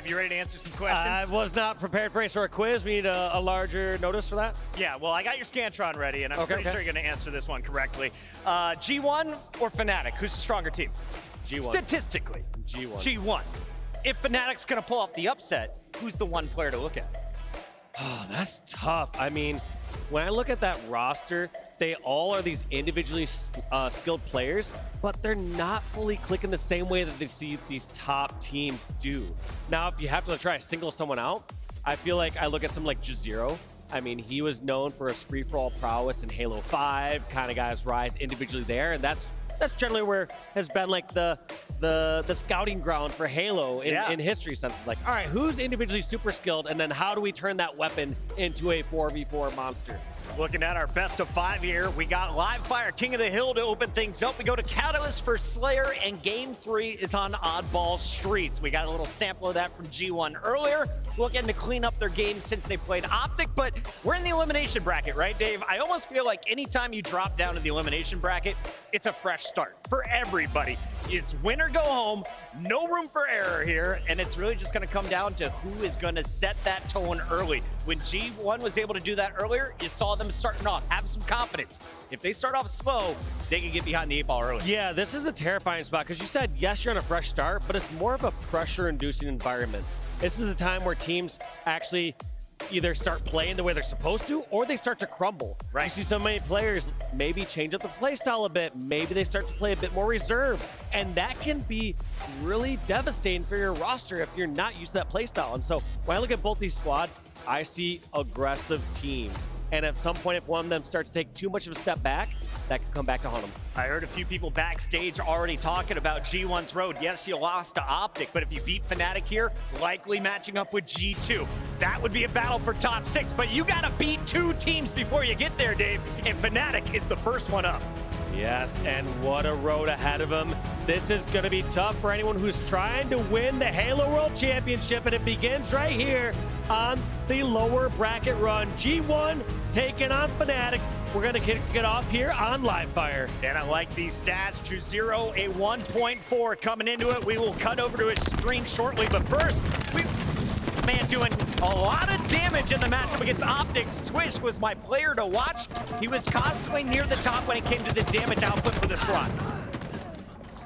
you ready to answer some questions? I was not prepared for any sort of quiz. We need a larger notice for that. Yeah, well, I got your Scantron ready, and I'm pretty sure you're going to answer this one correctly. G1 or Fnatic? Who's the stronger team? G1. Statistically. G1. G1. If Fnatic's going to pull off the upset, who's the one player to look at? Oh, that's tough. I mean, when I look at that roster, they all are these individually skilled players, but they're not fully clicking the same way that they see these top teams do. Now, if you have to try to single someone out, I feel like I look at someone like J0. I mean, he was known for his free-for-all prowess in Halo 5, kind of got his rise individually there, and that's generally where has been like the scouting ground for Halo in history sense. Like, all right, who's individually super skilled, and then how do we turn that weapon into a 4v4 monster? Looking at our best of 5 here, we got Live Fire, King of the Hill to open things up. We go to Catalyst for Slayer, and Game 3 is on Oddball Streets. We got a little sample of that from G1 earlier, looking to clean up their game since they played Optic, but we're in the elimination bracket, right, Dave? I almost feel like anytime you drop down to the elimination bracket, it's a fresh start for everybody. It's win or go home, no room for error here, and it's really just going to come down to who is going to set that tone early. When G1 was able to do that earlier, you saw them starting off, have some confidence. If they start off slow, they can get behind the 8-ball early. Yeah, this is a terrifying spot because you said, yes, you're on a fresh start, but it's more of a pressure-inducing environment. This is a time where teams actually either start playing the way they're supposed to, or they start to crumble. Right. You see so many players maybe change up the play style a bit. Maybe they start to play a bit more reserved, and that can be really devastating for your roster if you're not used to that play style. And so when I look at both these squads, I see aggressive teams. And at some point, if one of them starts to take too much of a step back, that could come back to haunt them. I heard a few people backstage already talking about G1's road. Yes, you lost to Optic, but if you beat Fnatic here, likely matching up with G2. That would be a battle for top 6, but you gotta beat 2 teams before you get there, Dave, and Fnatic is the first one up. Yes, and what a road ahead of him. This is going to be tough for anyone who's trying to win the Halo World Championship, and it begins right here on the lower bracket run. G1 taking on Fnatic. We're going to kick it off here on Live Fire. And I like these stats. J0, a 1.4 coming into it. We will cut over to his screen shortly, but first, man doing a lot of damage in the matchup against Optic. Swish was my player to watch. He was constantly near the top when it came to the damage output for the squad.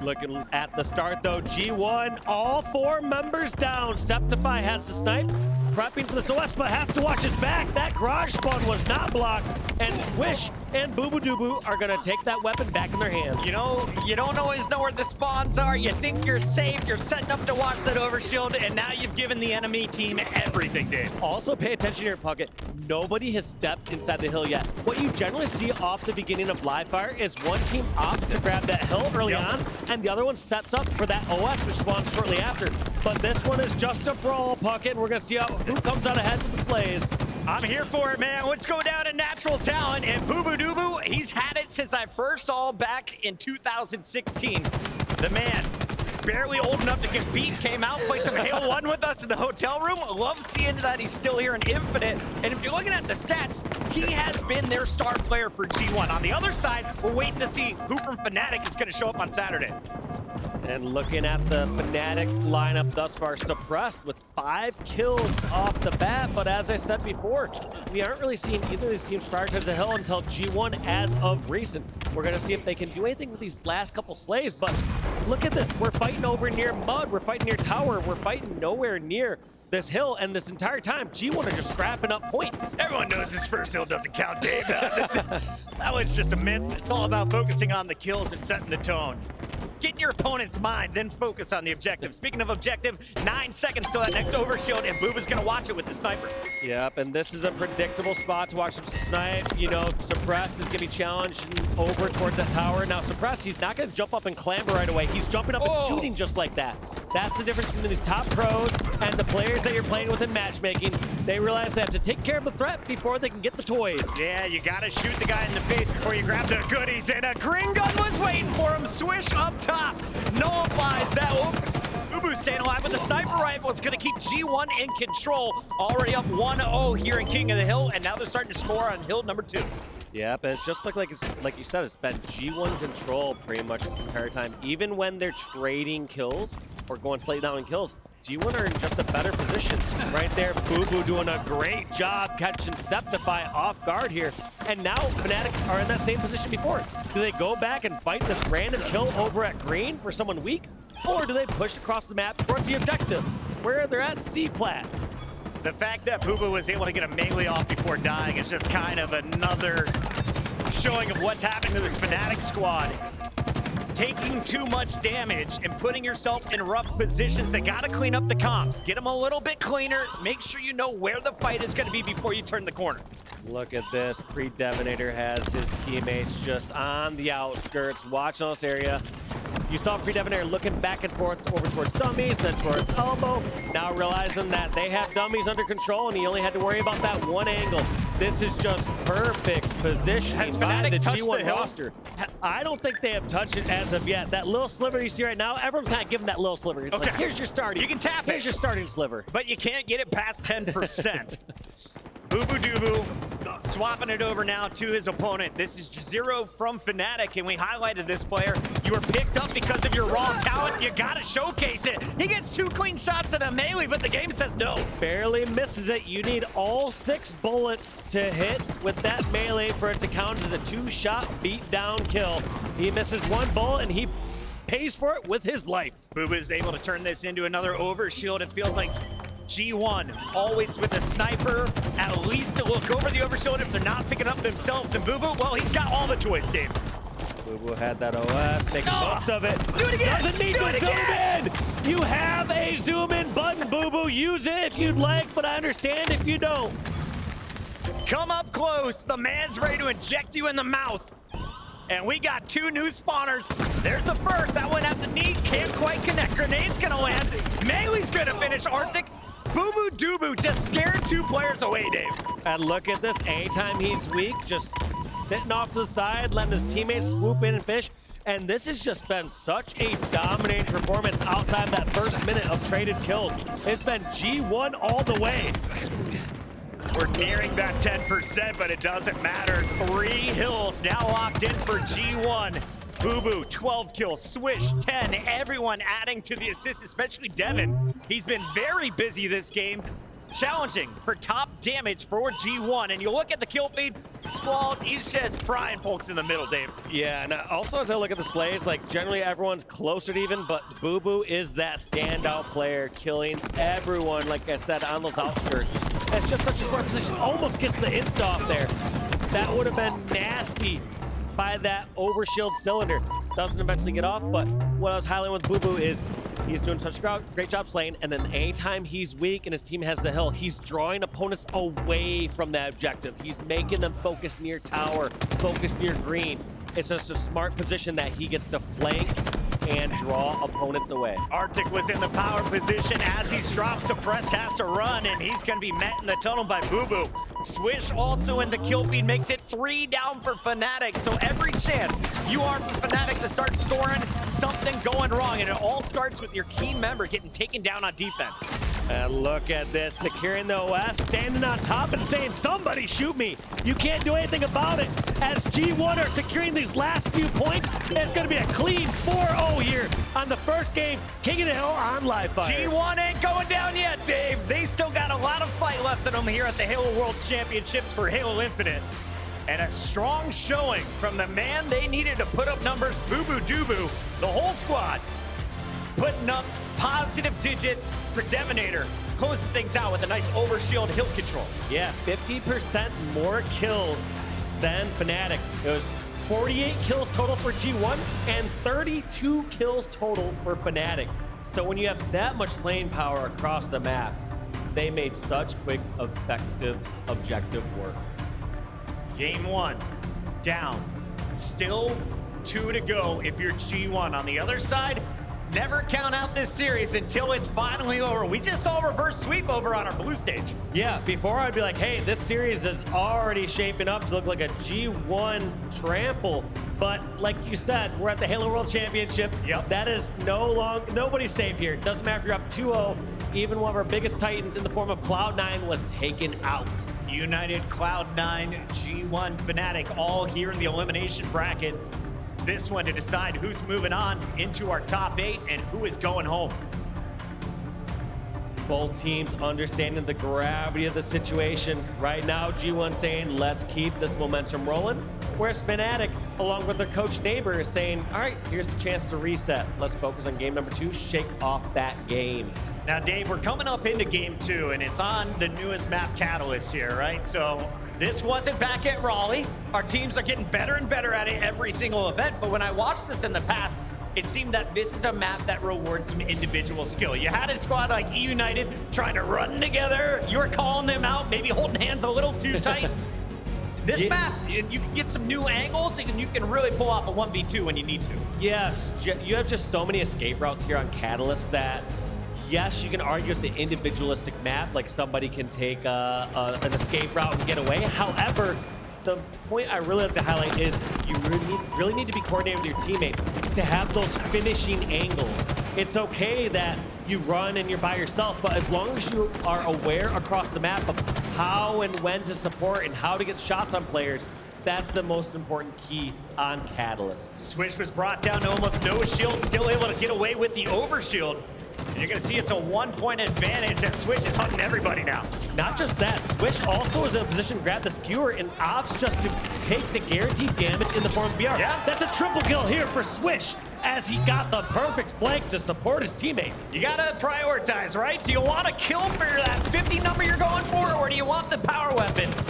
Looking at the start though, G1, all 4 members down. Septify has the snipe, prepping for the Celeste, but has to watch his back. That garage spawn was not blocked, and Swish and Boo Boo Doo Boo are gonna take that weapon back in their hands. You know, you don't always know where the spawns are. You think you're safe, you're setting up to watch that overshield, and now you've given the enemy team everything, Dave. Also pay attention to your pocket. Nobody has stepped inside the hill yet. What you generally see off the beginning of Live Fire is one team opts to grab that hill early on, and the other one sets up for that OS, which spawns shortly after. But this one is just a brawl, Puckett, and we're gonna see who comes out ahead with the slays. I'm here for it, man. Let's go down to natural talent, and Boo Boo Doo Boo, he's had it since I first saw back in 2016. The man, barely old enough to compete, came out, played some Halo 1 with us in the hotel room. Love seeing that he's still here in Infinite. And if you're looking at the stats, he has been their star player for G1. On the other side, we're waiting to see who from Fnatic is going to show up on Saturday. And looking at the Fnatic lineup thus far, Suppressed with 5 kills off the bat. But as I said before, we aren't really seeing either of these teams prioritize the hill until G1 as of recent. We're going to see if they can do anything with these last couple slays. But look at this. We're fighting over near mud. We're fighting near tower. We're fighting nowhere near this hill, and this entire time, G1 are just scrapping up points. Everyone knows this first hill doesn't count, Dave. That one's just a myth. It's all about focusing on the kills and setting the tone. Get in your opponent's mind, then focus on the objective. Speaking of objective, 9 seconds till that next overshield, and Booba's gonna watch it with the sniper. Yep, and this is a predictable spot to watch him snipe. You know, Suppress is gonna be challenged over towards that tower. Now, Suppress, he's not gonna jump up and clamber right away. He's jumping up and shooting just like that. That's the difference between these top pros and the players that you're playing with in matchmaking. They realize they have to take care of the threat before they can get the toys. Yeah, you gotta shoot the guy in the face before you grab the goodies, and a green gun was waiting for him. Swish up top, nullifies that. Boo staying alive with the sniper rifle. It's gonna keep G1 in control. Already up 1-0 here in King of the Hill, and now they're starting to score on hill number 2. Yeah, but it's just like you said, it's been G1 control pretty much this entire time. Even when they're trading kills or going slightly down in kills, G1 are in just a better position. Right there, Boo doing a great job catching Septify off guard here. And now Fnatic are in that same position before. Do they go back and fight this random kill over at green for someone weak? Or do they push across the map towards the objective, where they're at C-plat? The fact that Boo was able to get a melee off before dying is just kind of another showing of what's happening to this Fnatic squad. Taking too much damage and putting yourself in rough positions. They gotta clean up the comms. Get them a little bit cleaner. Make sure you know where the fight is gonna be before you turn the corner. Look at this. Predevinator has his teammates just on the outskirts, watching this area. You saw Predevinator looking back and forth over towards dummies, then towards elbow. Now realizing that they have dummies under control and he only had to worry about that one angle. This is just perfect positioning by the G1 roster. I don't think they have touched it as of yet. That little sliver you see right now, everyone's kind of giving that little sliver. It's okay. Like, here's your starting. You can tap it. Here's your starting sliver. But you can't get it past 10%. Boo swapping it over now to his opponent. This is 0 from Fnatic, and we highlighted this player. You were picked up because of your raw talent. You gotta showcase it. He gets 2 clean shots in a melee, but the game says no. Barely misses it. You need all 6 bullets to hit with that melee for it to count as a 2-shot beat-down kill. He misses 1 bullet, and he pays for it with his life. Boo is able to turn this into another overshield. It feels like G1 always with a sniper, at least to look over the overshield if they're not picking up themselves. And Boo, well, he's got all the toys, Dave. Boo had that OS, making most of it. Do it again! Doesn't need to zoom in! You have a zoom in button, Boo. Use it if you'd like, but I understand if you don't. Come up close. The man's ready to inject you in the mouth. And we got 2 new spawners. There's the first. That one at the knee. Can't quite connect. Grenade's gonna land. Melee's gonna finish Arctic. Boo Doo just scared 2 players away, Dave. And look at this. Anytime he's weak, just sitting off to the side, letting his teammates swoop in and finish. And this has just been such a dominating performance outside that first minute of traded kills. It's been G1 all the way. We're nearing that 10%, but it doesn't matter. 3 hills now locked in for G1. Boo 12 kills, Swish 10, everyone adding to the assists, especially Devin. He's been very busy this game, challenging for top damage for G1. And you look at the kill feed, Squall, he's just frying folks in the middle, Dave. Yeah, and also as I look at the slays, like generally everyone's closer to even, but Boo is that standout player, killing everyone, like I said, on those outskirts. That's just such a smart position. Almost gets the insta off there. That would have been nasty by that overshield cylinder. Doesn't eventually get off, but what I was highlighting with Boo is he's doing such a great job slaying, and then anytime he's weak and his team has the hill, he's drawing opponents away from that objective. He's making them focus near tower, focus near green. It's just a smart position that he gets to flank and draw opponents away. Arctic was in the power position. As he's dropped, Suppressed has to run, and he's going to be met in the tunnel by Boo. Swish also in the kill feed makes it 3 down for Fnatic. So every chance you are for Fnatic to start scoring, something going wrong. And it all starts with your key member getting taken down on defense. And look at this, securing the OS, standing on top and saying, somebody shoot me. You can't do anything about it. As G1 are securing these last few points, it's going to be a clean 4-0 here on the first game. King of the Hill on live fire. G1 ain't going down yet, Dave. They still got a lot of fight left in them here at the Halo World Championships for Halo Infinite. And a strong showing from the man they needed to put up numbers, Boo Doo, the whole squad, putting up positive digits. Predevinator closing things out with a nice overshield hill control. Yeah, 50% more kills than Fnatic. It was 48 kills total for G1 and 32 kills total for Fnatic. So when you have that much lane power across the map, they made such quick, effective, objective work. Game 1 down. Still 2 to go if you're G1. On the other side, never count out this series until it's finally over. We just saw a reverse sweep over on our blue stage. Yeah, before I'd be like, hey, this series is already shaping up to look like a G1 trample. But like you said, we're at the Halo World Championship. Yep. That is nobody's safe here. Doesn't matter if you're up 2-0. Even one of our biggest titans in the form of Cloud9 was taken out. United, Cloud9, G1, Fnatic, all here in the elimination bracket. This one to decide who's moving on into our top 8 and who is going home. Both teams understanding the gravity of the situation. Right now, G1 saying, let's keep this momentum rolling. Whereas Fnatic, along with their coach neighbor, is saying, all right, here's the chance to reset. Let's focus on game number 2, shake off that game. Now, Dave, we're coming up into game 2, and it's on the newest map, Catalyst here, right? So this wasn't back at Raleigh. Our teams are getting better and better at it every single event, but when I watched this in the past, it seemed that this is a map that rewards some individual skill. You had a squad like E United trying to run together. You were calling them out, maybe holding hands a little too tight. This map, you can get some new angles, and you can really pull off a 1v2 when you need to. Yes, you have just so many escape routes here on Catalyst that, yes, you can argue it's an individualistic map, like somebody can take an escape route and get away. However, the point I really like to highlight is you really need to be coordinated with your teammates to have those finishing angles. It's okay that you run and you're by yourself, but as long as you are aware across the map of how and when to support and how to get shots on players, that's the most important key on Catalyst. Swish was brought down to almost no shield, still able to get away with the overshield. And you're going to see it's a 1-point advantage as Swish is hunting everybody now. Not just that, Swish also is in a position to grab the skewer and opts just to take the guaranteed damage in the form of BR. Yeah. That's a triple kill here for Swish as he got the perfect flank to support his teammates. You got to prioritize, right? Do you want to kill for that 50 number you're going for, or do you want the power weapons?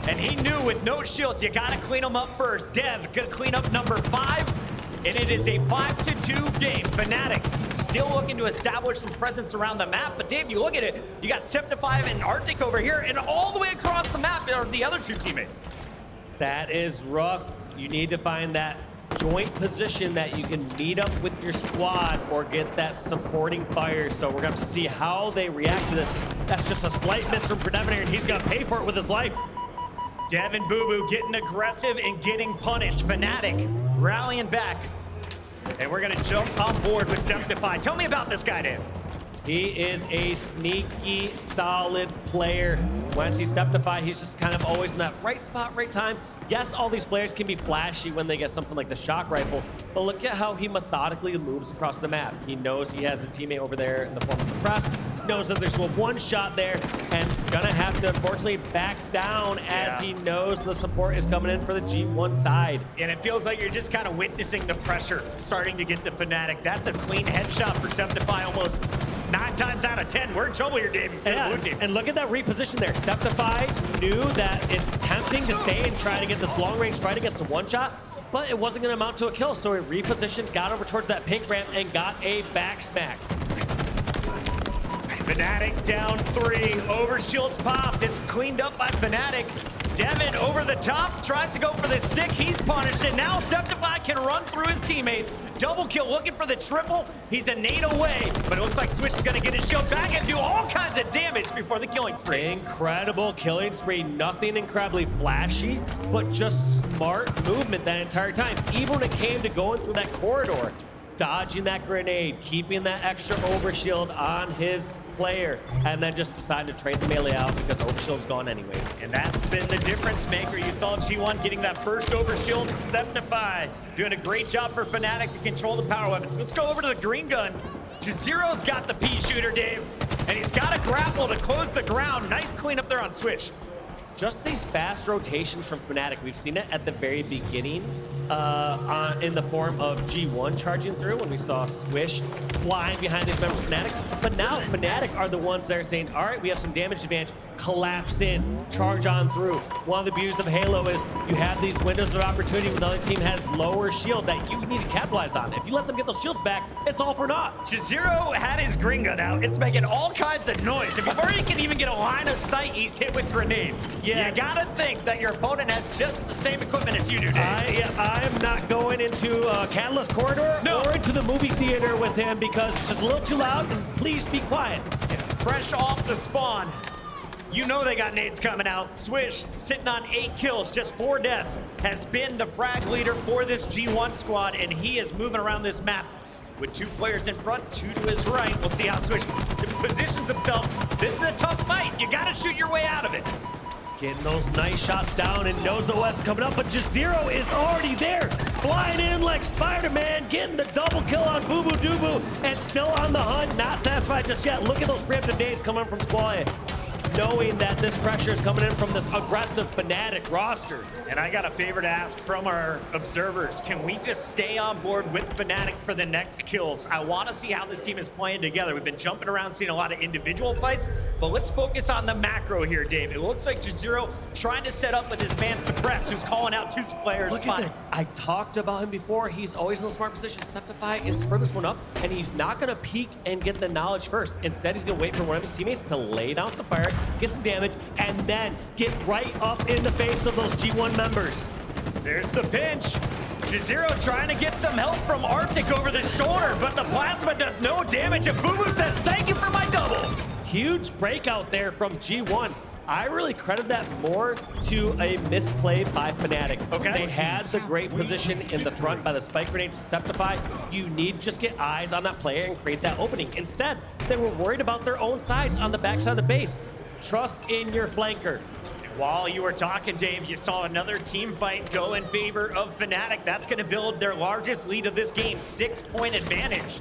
And he knew with no shields, you got to clean them up first. Dev going to clean up number 5, and it is a 5-2 game. Fnatic still looking to establish some presence around the map, but Dave, you look at it, you got Septify and Arctic over here, and all the way across the map are the other 2 teammates. That is rough. You need to find that joint position that you can meet up with your squad or get that supporting fire. So we're going to have to see how they react to this. That's just a slight miss from Predeminator, and he's going to pay for it with his life. Dev and Boo Boo getting aggressive and getting punished. Fnatic rallying back. And we're gonna jump on board with Septify. Tell me about this guy, Dave. He is a sneaky, solid player. When I see Septify, he's just kind of always in that right spot, right time. Yes, all these players can be flashy when they get something like the shock rifle, but look at how he methodically moves across the map. He knows he has a teammate over there in the form of Suppressed, knows that there's one shot there, and gonna have to unfortunately back down as he knows the support is coming in for the G1 side. And it feels like you're just kind of witnessing the pressure starting to get to Fnatic. That's a clean headshot for Septify almost 9 times out of 10. We're in trouble here, Dave. And look at that reposition there. Septify knew that it's tempting to stay and try to get this long-range fight against the one-shot, but it wasn't going to amount to a kill, so he repositioned, got over towards that pink ramp, and got a back smack. Fnatic down 3. Overshield's popped. It's cleaned up by Fnatic. Devin over the top, tries to go for the stick. He's punished, and now Septify can run through his teammates. Double kill, looking for the triple. He's a nade away, but it looks like Switch is going to get his shield back and do all kinds of damage before the killing spree. Incredible killing spree. Nothing incredibly flashy, but just smart movement that entire time. Even when it came to going through that corridor, dodging that grenade, keeping that extra overshield on his player, and then just decided to trade the melee out because overshield's gone anyways. And that's been the difference maker. You saw G1 getting that first overshield. Septify doing a great job for Fnatic to control the power weapons. Let's go over to the green gun. Jazero's got the pea shooter, Dave, and he's got a grapple to close the ground. Nice cleanup there on Switch. Just these fast rotations from Fnatic. We've seen it at the very beginning in the form of G1 charging through when we saw Swish flying behind his member Fnatic. But now Fnatic are the ones that are saying, all right, we have some damage advantage. Collapse in, charge on through. One of the beauties of Halo is you have these windows of opportunity when the other team has lower shield that you need to capitalize on. If you let them get those shields back, it's all for naught. Jazero had his green gun out. It's making all kinds of noise. And before he can even get a line of sight, he's hit with grenades. Yeah. You gotta think that your opponent has just the same equipment as you do, Dave. I'm not going into Catalyst Corridor or into the movie theater with him because it's just a little too loud, and please be quiet. Fresh off the spawn. You know they got nades coming out. Swish, sitting on 8 kills, just 4 deaths, has been the frag leader for this G1 squad, and he is moving around this map with 2 players in front, 2 to his right. We'll see how Swish positions himself. This is a tough fight. You gotta shoot your way out of it. Getting those nice shots down and knows the West coming up, but Jazero is already there. flying in like Spider-Man, getting the double kill on Boo Boo Doo and still on the hunt, not satisfied just yet. Look at those preemptive nades coming from Squall, knowing that this pressure is coming in from this aggressive Fnatic roster. And I got a favor to ask from our observers. Can we just stay on board with Fnatic for the next kills? I want to see how this team is playing together. We've been jumping around, seeing a lot of individual fights, but let's focus on the macro here, Dave. It looks like Jazero trying to set up with his man Suppressed, who's calling out two players. Look at that. I talked about him before. He's always in a smart position. Septify is furthest one up, and he's not going to peek and get the knowledge first. Instead, he's going to wait for one of his teammates to lay down some fire, get some damage, and then get right up in the face of those G1 members. There's the pinch. Jazero trying to get some help from Arctic over the shoulder, but the plasma does no damage, and Boo Boo says, thank you for my double. Huge breakout there from G1. I really credit that more to a misplay by Fnatic. Okay. They had the great position in the front by the spike grenade to Septify. You need to just get eyes on that player and create that opening. Instead, they were worried about their own sides on the backside of the base. Trust in your flanker. While you were talking, Dave, you saw another team fight go in favor of Fnatic. That's going to build their largest lead of this game, 6-point advantage.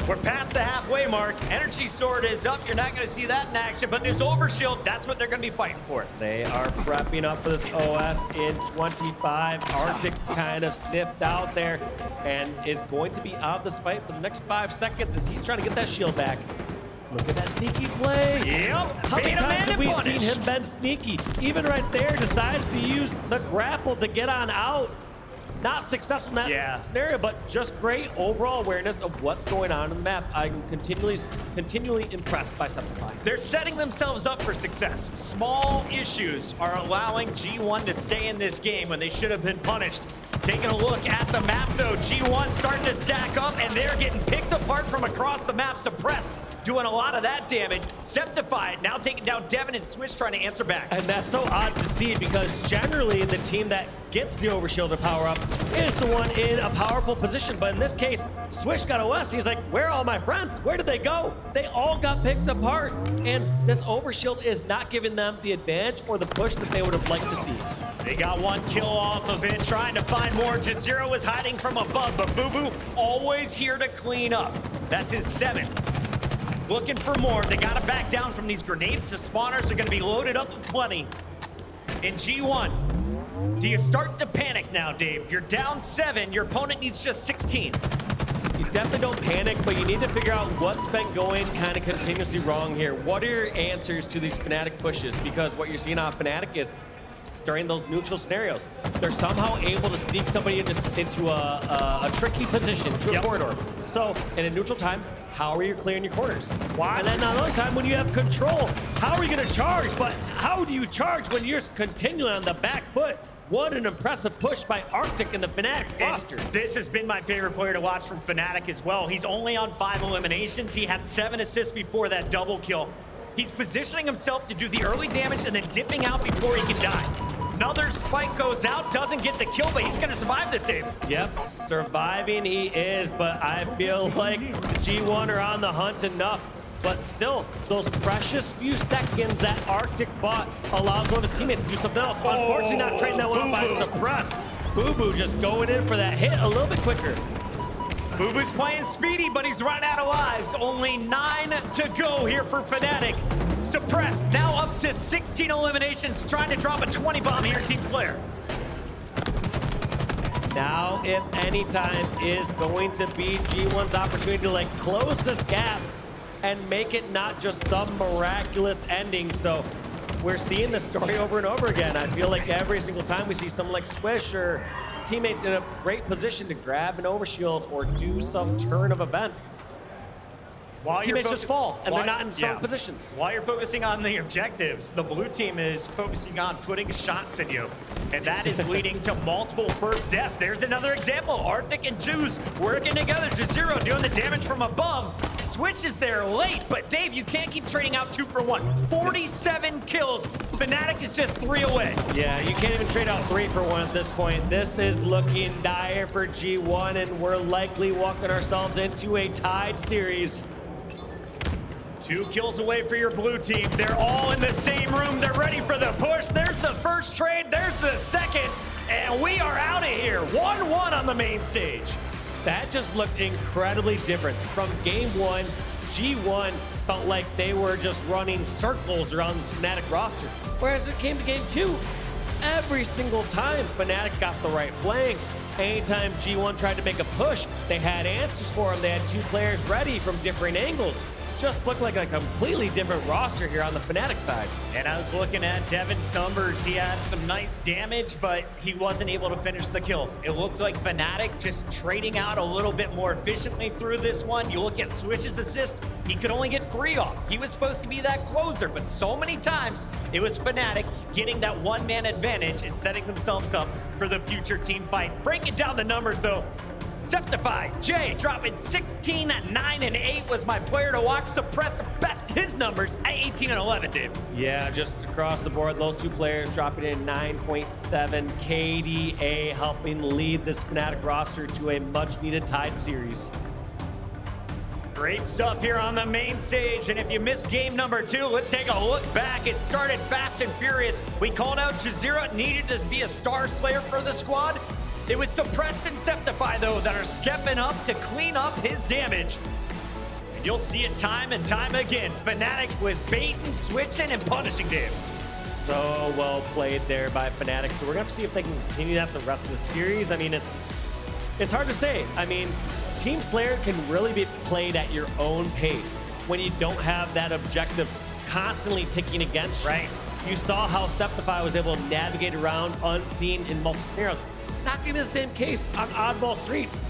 We're past the halfway mark. Energy Sword is up. You're not going to see that in action, but there's Overshield. That's what they're going to be fighting for. They are prepping up for this OS in 25. Arctic kind of sniffed out there and is going to be out of this fight for the next 5 seconds as he's trying to get that shield back. Look at that sneaky play. Yep. How many times have we seen him been sneaky? Even right there, decides to use the grapple to get on out. Not successful in that scenario, but just great overall awareness of what's going on in the map. I'm continually impressed by Septify. They're setting themselves up for success. Small issues are allowing G1 to stay in this game when they should have been punished. Taking a look at the map, though, G1 starting to stack up, and they're getting picked apart from across the map. Suppressed, doing a lot of that damage. Septified now taking down Devin, and Swish trying to answer back. And that's so odd to see because generally the team that gets the Overshield to power up is the one in a powerful position. But in this case, Swish got OS. He's like, where are all my friends? Where did they go? They all got picked apart. And this Overshield is not giving them the advantage or the push that they would have liked to see. They got one kill off of it, trying to find more. Jazero was hiding from above, but Boo Boo always here to clean up. That's his 7th. Looking for more. They got to back down from these grenades. The spawners are going to be loaded up with plenty. In G1, do you start to panic now, Dave? You're down 7. Your opponent needs just 16. You definitely don't panic, but you need to figure out what's been going kind of continuously wrong here. What are your answers to these Fnatic pushes? Because what you're seeing on Fnatic is during those neutral scenarios, they're somehow able to sneak somebody into a tricky position, to a corridor. So in a neutral time, how are you clearing your corners? Why? And then another time when you have control, how are you going to charge? But how do you charge when you're continually on the back foot? What an impressive push by Arctic in the Fnatic roster. This has been my favorite player to watch from Fnatic as well. He's only on 5 eliminations. He had 7 assists before that double kill. He's positioning himself to do the early damage and then dipping out before he can die. Another spike goes out, doesn't get the kill, but he's going to survive this, Dave. Yep, surviving he is, but I feel like the G1 are on the hunt enough. But still, those precious few seconds that Arctic bought allows one of his teammates to do something else. Unfortunately, not trading that one up by Suppressed. Boo Boo just going in for that hit a little bit quicker. Boo Boo's playing speedy, but he's run out of lives. Only 9 to go here for Fnatic. Suppressed, now up to 16 eliminations, trying to drop a 20 bomb here, Team Slayer. Now, if any time, is going to be G1's opportunity to like close this gap and make it not just some miraculous ending. So we're seeing the story over and over again. I feel like every single time we see someone like Swish or teammates in a great position to grab an Overshield or do some turn of events, teammates just fall, and they're not in strong positions. While you're focusing on the objectives, the blue team is focusing on putting shots in you, and that is leading to multiple first deaths. There's another example. Arctic and Juice working together. Jazero doing the damage from above. Switch is there late, but Dave, you can't keep trading out 2 for 1. 47 kills. Fnatic is just 3 away. Yeah, you can't even trade out 3 for 1 at this point. This is looking dire for G1, and we're likely walking ourselves into a tied series. 2 kills away for your blue team. They're all in the same room. They're ready for the push. There's the first trade. There's the second. And we are out of here. 1-1 on the main stage. That just looked incredibly different. From game 1, G1 felt like they were just running circles around this Fnatic roster. Whereas it came to game 2, every single time Fnatic got the right flanks. Anytime G1 tried to make a push, they had answers for them. They had 2 players ready from different angles. Just looked like a completely different roster here on the Fnatic side. And I was looking at Devin's numbers. He had some nice damage, but he wasn't able to finish the kills. It looked like Fnatic just trading out a little bit more efficiently through this one. You look at Switch's assist, he could only get 3 off. He was supposed to be that closer, but so many times it was Fnatic getting that one-man advantage and setting themselves up for the future team fight. Breaking down the numbers though, Septify, Jay dropping 16, 9, and 8 was my player to watch. Suppressed best his numbers at 18 and 11, Dave. Yeah, just across the board, those 2 players dropping in 9.7. KDA helping lead this Fnatic roster to a much-needed tied series. Great stuff here on the main stage, and if you missed game number 2, let's take a look back. It started fast and furious. We called out Jazeera needed to be a star slayer for the squad. It was Suppressed and Septify, though, that are stepping up to clean up his damage. And you'll see it time and time again. Fnatic was baiting, switching, and punishing Dave. So well played there by Fnatic. So we're going to have to see if they can continue that the rest of the series. I mean, it's hard to say. I mean, Team Slayer can really be played at your own pace when you don't have that objective constantly ticking against you. Right. You saw how Septify was able to navigate around unseen in multiple scenarios. Not going to be the same case on Oddball Streets.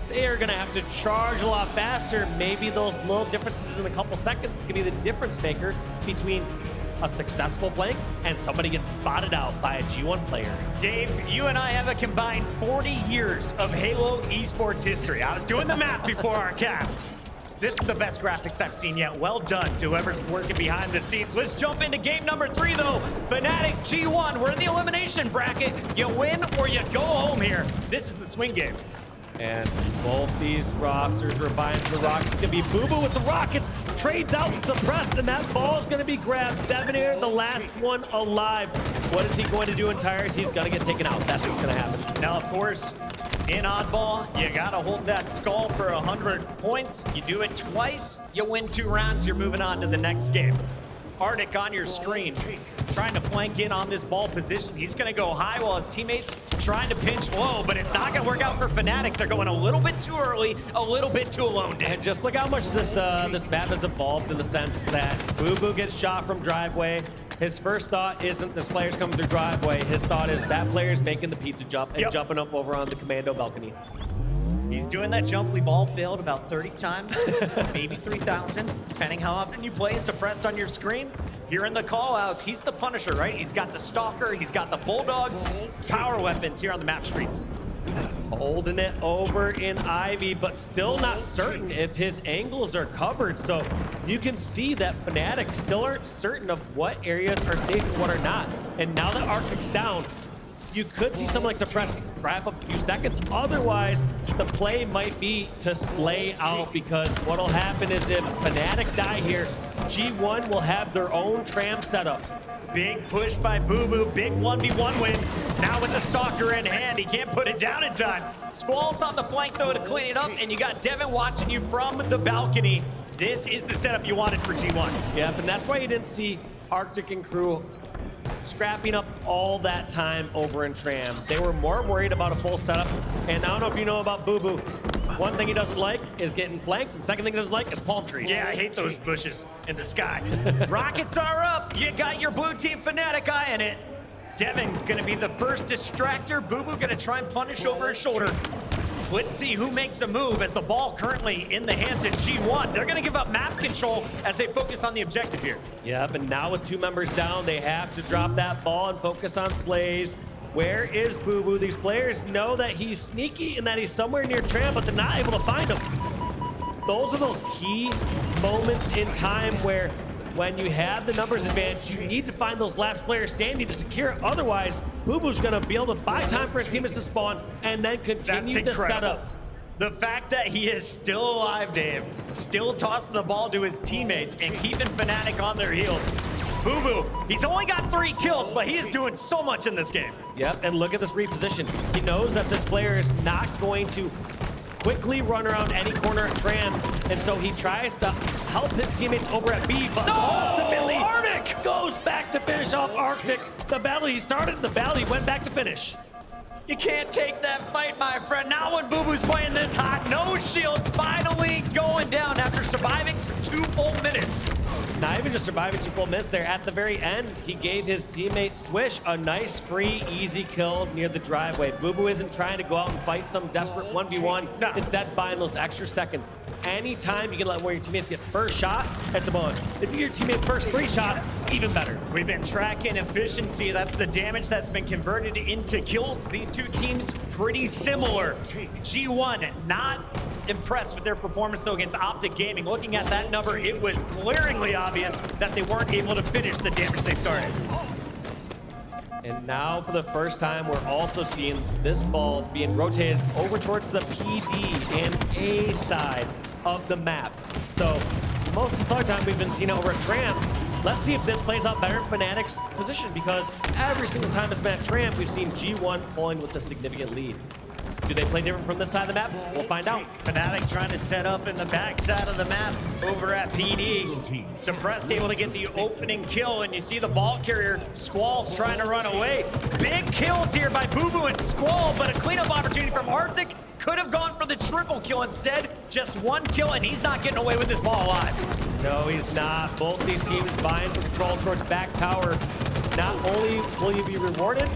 They are going to have to charge a lot faster. Maybe those little differences in a couple seconds can be the difference maker between a successful flank and somebody gets spotted out by a G1 player. Dave, you and I have a combined 40 years of Halo esports history. I was doing the math before our cast. This is the best graphics I've seen yet. Well done to whoever's working behind the scenes. Let's jump into game number 3, though. Fnatic G1, we're in the elimination bracket. You win or you go home here. This is the swing game. And both these rosters were vying for the Rockets. It's going to be Boo Boo with the Rockets. Trades out and Suppressed, and that ball is going to be grabbed. Debonair, the last one alive. What is he going to do in tires? He's going to get taken out. That's what's going to happen. Now, of course, in Oddball, you gotta hold that skull for 100 points. You do it twice, you win 2 rounds, you're moving on to the next game. Arctic on your screen, trying to flank in on this ball position. He's gonna go high while his teammates trying to pinch low, but it's not gonna work out for Fnatic. They're going a little bit too early, a little bit too alone. And just look how much this map has evolved in the sense that Boo Boo gets shot from driveway. His first thought isn't this player's coming through driveway. His thought is that player's making the pizza jump and jumping up over on the commando balcony. He's doing that jump. We've all failed about 30 times, maybe 3,000, depending how often you play. Suppressed on your screen. Here in the call-outs, he's the Punisher, right? He's got the Stalker, he's got the Bulldog. Power weapons here on the map streets. Holding it over in Ivy, but still not certain if his angles are covered. So you can see that Fnatic still aren't certain of what areas are safe and what are not. And now that Arctic's down, you could see someone like Suppress wrap up a few seconds. Otherwise, the play might be to slay out, because what'll happen is if Fnatic die here, G1 will have their own tram setup. Big push by Boo Boo, big 1v1 win. Now with the Stalker in hand, he can't put it down in time. Squall's on the flank though to clean it up, and you got Devin watching you from the balcony. This is the setup you wanted for G1. Yep, and that's why you didn't see Arctic and crew scrapping up all that time over in Tram. They were more worried about a full setup, and I don't know if you know about Boo Boo. One thing he doesn't like is getting flanked, and the second thing he doesn't like is palm trees. Yeah, I hate those bushes in the sky. Rockets are up. You got your blue team Fnatic eyeing it. Devin gonna be the first distractor. Boo Boo gonna try and punish over his shoulder. Let's see who makes a move as the ball currently in the hands of G1. They're gonna give up map control as they focus on the objective here. Yep, and now with 2 members down, they have to drop that ball and focus on slays. Where is Boo Boo? These players know that he's sneaky and that he's somewhere near Tram, but they're not able to find him. Those are those key moments in time where when you have the numbers advantage, you need to find those last players standing to secure it. Otherwise, Boo Boo's gonna be able to buy time for his teammates to spawn and then continue the setup. The fact that he is still alive, Dave, still tossing the ball to his teammates and keeping Fnatic on their heels. Boo, he's only got 3 kills, but he is doing so much in this game. Yep, and look at this reposition. He knows that this player is not going to quickly run around any corner at Tram, and so he tries to help his teammates over at B, but ultimately Arctic goes back to finish off Arctic. The battle he started, the battle he went back to finish. You can't take that fight, my friend. Now when Boo Boo's playing this hot, no shield, finally going down after surviving for 2 full minutes. Not even just surviving 2 full minutes there. At the very end, he gave his teammate Swish a nice, free, easy kill near the driveway. Boo Boo isn't trying to go out and fight some desperate 1v1. No. Instead, buying those extra seconds. Anytime you can let one of your teammates get first shot, it's a bonus. If you get your teammate first 3 shots, even better. We've been tracking efficiency. That's the damage that's been converted into kills. These 2 teams pretty similar. G1 not impressed with their performance though against Optic Gaming. Looking at that number, it was glaringly obvious that they weren't able to finish the damage they started. And now for the first time, we're also seeing this ball being rotated over towards the PD and A side of the map. So most of the time we've been seeing it over at Tram. Let's see if this plays out better in Fnatic's position, because every single time it's been at Tram, we've seen G1 pulling with a significant lead. Do they play different from this side of the map? We'll find out. Fnatic trying to set up in the back side of the map over at PD. Suppressed able to get the opening kill, and you see the ball carrier, Squall's trying to run away. Big kills here by Boo Boo and Squall, but a cleanup opportunity from Arctic. Could have gone for the triple kill instead. Just 1 kill, and he's not getting away with this ball alive. No, he's not. Both these teams vying for control towards back tower. Not only will you be rewarded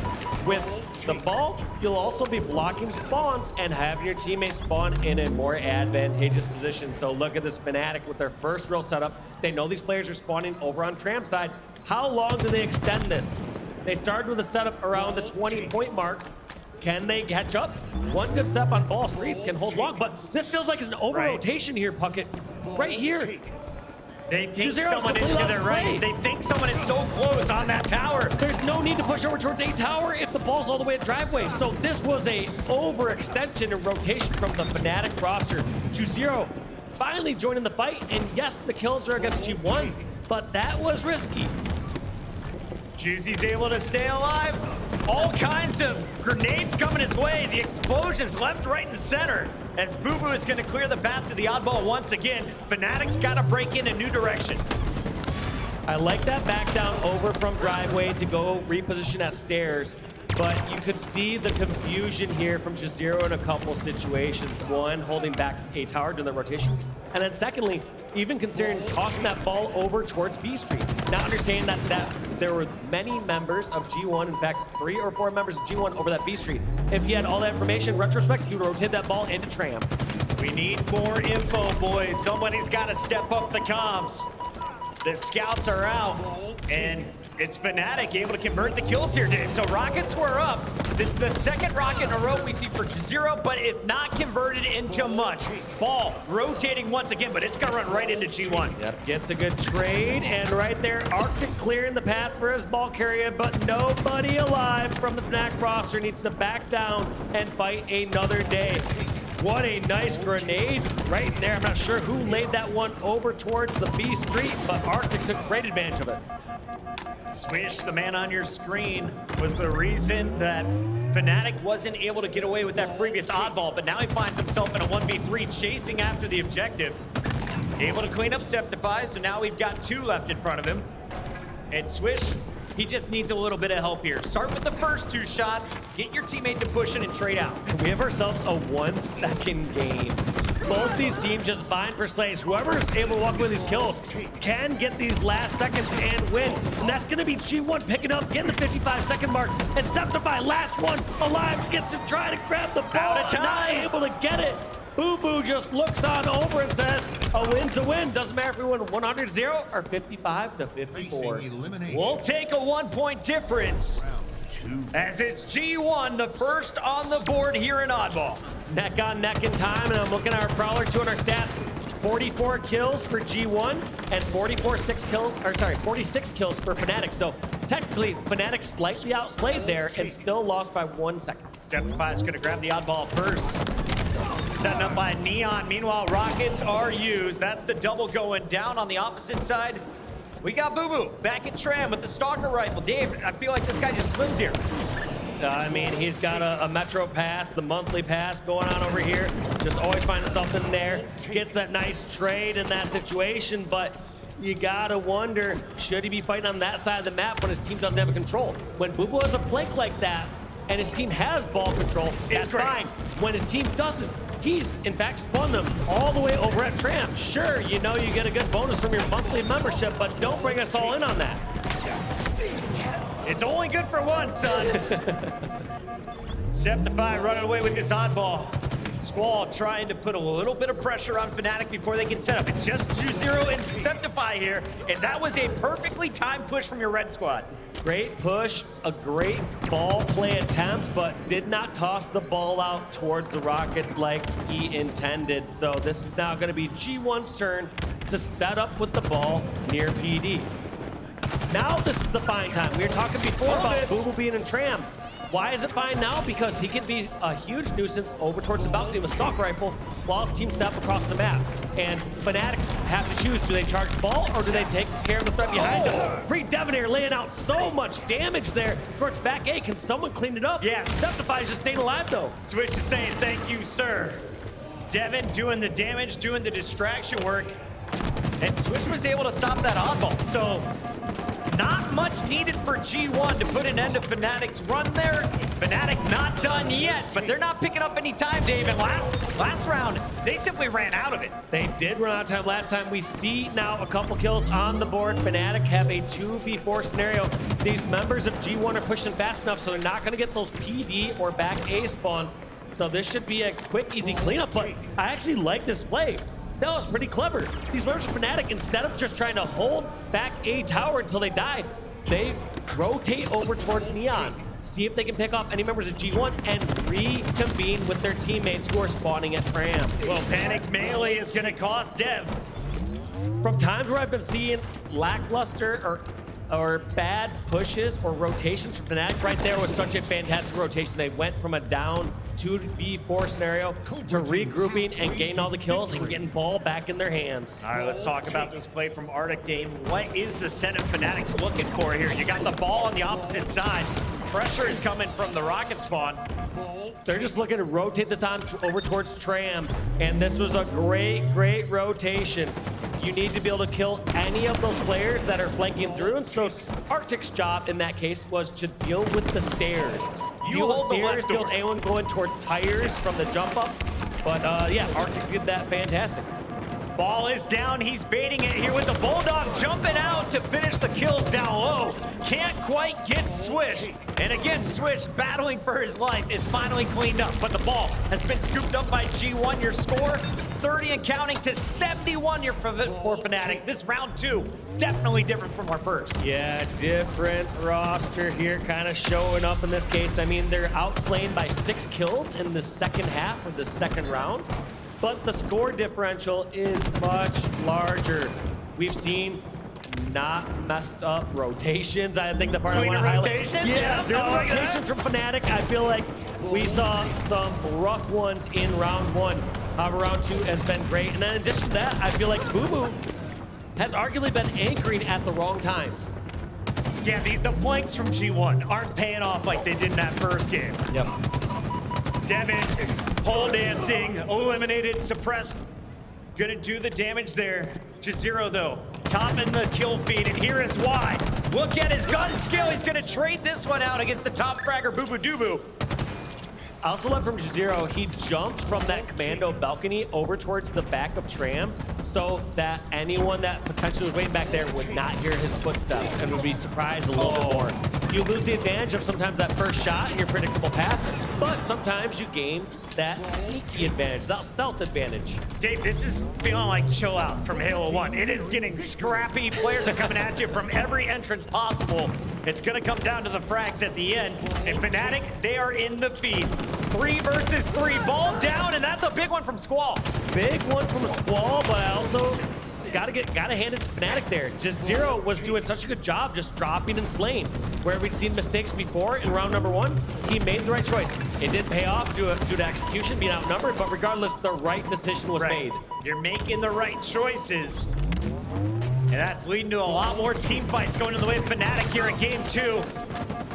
with the ball, you'll also be blocking spawns and having your teammates spawn in a more advantageous position. So look at this Fnatic with their first real setup. They know these players are spawning over on Tram side. How long do they extend this? They started with a setup around the 20-point mark. Can they catch up? One good step on ball streets can hold long, but this feels like it's an over-rotation here, Puckett. Right here. They think G0's someone is to their right. They think someone is so close on that tower. There's no need to push over towards A tower if the ball's all the way at driveway. So this was a overextension and rotation from the Fnatic roster. G0 finally joining the fight, and yes, the kills are against G1, but that was risky. Juicy's able to stay alive. All kinds of grenades coming his way. The explosions left, right, and center. As Boo Boo is going to clear the path to the oddball once again. Fnatic's got to break in a new direction. I like that back down over from driveway to go reposition at stairs, but you could see the confusion here from G0 in a couple situations. One, holding back A tower during the rotation, and then secondly, even considering tossing that ball over towards B Street. Not understanding that there were many members of G1, in fact, 3 or 4 members of G1 over that B Street. If he had all that information, retrospect, he would rotate that ball into Tram. We need more info, boys. Somebody's got to step up the comms. The scouts are out, and it's Fnatic able to convert the kills here, Dave. So rockets were up. This is the second rocket in a row we see for G0, but it's not converted into much. Ball rotating once again, but it's gonna run right into G1. Yep, gets a good trade, and right there, Arctic clearing the path for his ball carrier, but nobody alive from the Fnatic roster needs to back down and fight another day. What a nice grenade right there. I'm not sure who laid that one over towards the B Street, but Arctic took great advantage of it. Swish, the man on your screen, was the reason that Fnatic wasn't able to get away with that previous oddball, but now he finds himself in a 1v3 chasing after the objective. Able to clean up Septify, so now we've got 2 left in front of him. And Swish, he just needs a little bit of help here. Start with the first 2 shots, get your teammate to push in and trade out. We have ourselves a 1-second game. Both these teams just vying for slays. Whoever's able to walk away with these kills can get these last seconds and win. And that's going to be G1 picking up, getting the 55-second mark. And Septify, last one alive, gets to try to grab the ball. Out of time. Not able to get it. Boo Boo just looks on over and says, a win's a win. Doesn't matter if we win 100-0 or 55-54. We'll take a 1-point difference as it's G1, the first on the board here in Oddball. Neck on neck in time, and I'm looking at our Prowler 200 stats. 44 kills for G1 and 46 kills for Fnatic. So technically, Fnatic slightly outslayed there and still lost by 1 second. Septify is going to grab the oddball first. setting up by Neon. Meanwhile, rockets are used. That's the double going down on the opposite side. We got Boo Boo back at Tram with the Stalker rifle. Dave, I feel like this guy just lives here. I mean, he's got a Metro pass, the monthly pass going on over here. Just always finding something there. Gets that nice trade in that situation, but you gotta wonder, should he be fighting on that side of the map when his team doesn't have a control? When Boo Boo has a flank like that, and his team has ball control, that's fine. When his team doesn't, he's in fact spun them all the way over at Tram. Sure, you know you get a good bonus from your monthly membership, but don't bring us all in on that. It's only good for one, son. Septify running away with this oddball. Squall trying to put a little bit of pressure on Fnatic before they can set up. It's just 2-0 and Septify here, and that was a perfectly timed push from your red squad. Great push, a great ball play attempt, but did not toss the ball out towards the Rockets like he intended. So this is now going to be G1's turn to set up with the ball near PD. Now this is the fine time. We were talking before about Boo Boo being in Tram. Why is it fine now? Because he can be a huge nuisance over towards the balcony with a Stalker rifle while his team step across the map. And Fnatic have to choose, do they charge ball or do they take care of the threat behind them? Free Devonair laying out so much damage there towards back A. Can someone clean it up? Yeah. Septify is just staying alive though. Switch is saying thank you, sir. Devin doing the damage, doing the distraction work. And Switch was able to stop that oddball. So not much needed for G1 to put an end to Fnatic's run there. Fnatic not done yet, but they're not picking up any time, Dave. And last round, they simply ran out of it. They did run out of time last time. We see now a couple kills on the board. Fnatic have a 2v4 scenario. These members of G1 are pushing fast enough, so they're not going to get those PD or back A spawns. So this should be a quick, easy cleanup, but I actually like this play. That was pretty clever. These members of Fnatic, instead of just trying to hold back A tower until they die, they rotate over towards Neons, see if they can pick off any members of G1 and reconvene with their teammates who are spawning at Tram. Well, Panic Melee is going to cost Dev. From times where I've been seeing lackluster or bad pushes or rotations from Fnatic, right there was such a fantastic rotation. They went from a down 2v4 scenario to regrouping and getting all the kills and getting ball back in their hands. All right, let's talk about this play from Arctic Dame. What is the setup Fnatic's looking for here? You got the ball on the opposite side. Pressure is coming from the rocket spawn. They're just looking to rotate this on over towards Tram, and this was a great rotation. You need to be able to kill any of those players that are flanking through, and so Arctic's job in that case was to deal with the stairs. Deal with stairs, deal with anyone going towards tires from the jump up. But yeah, Arctic did that fantastic. Ball is down, he's baiting it here with the Bulldog jumping out to finish the kills down low. Can't quite get Swish. And again, Swish battling for his life is finally cleaned up, but the ball has been scooped up by G1. Your score, 30 and counting to 71 here for Fnatic. This round two, definitely different from our first. Yeah, different roster here kind of showing up in this case. I mean, they're outslain by 6 kills in the second half of the second round. But the score differential is much larger. We've seen not messed up rotations. I think the part I want to highlight. Yeah, rotations from Fnatic. I feel like we saw some rough ones in round one. However, round two has been great. And then in addition to that, I feel like Boo Boo has arguably been anchoring at the wrong times. Yeah, the flanks from G1 aren't paying off like they did in that first game. Yep. Devin, pole dancing, eliminated, suppressed. Gonna do the damage there. J0 though, topping the kill feed, and here is why. Look at his gun skill. He's gonna trade this one out against the top fragger, Boo Boo Doo Boo. I also love from J0, he jumped from that commando balcony over towards the back of Tram so that anyone that potentially was waiting back there would not hear his footsteps and would be surprised a little bit more. You lose the advantage of sometimes that first shot in your predictable path, but sometimes you gain that sneaky advantage, that stealth advantage. Dave, this is feeling like chill out from Halo 1. It is getting scrappy. Players are coming at you from every entrance possible. It's gonna come down to the frags at the end. And Fnatic, they are in the feed. 3 versus 3, ball down, and that's a big one from Squall. Big one from Squall, but I also gotta hand it to Fnatic there. Just Zero was doing such a good job just dropping and slaying. Where we'd seen mistakes before in round number 1, he made the right choice. It did pay off due to execution, being outnumbered, but regardless, the right decision was made. You're making the right choices. And that's leading to a lot more team fights going in the way of Fnatic here in game 2.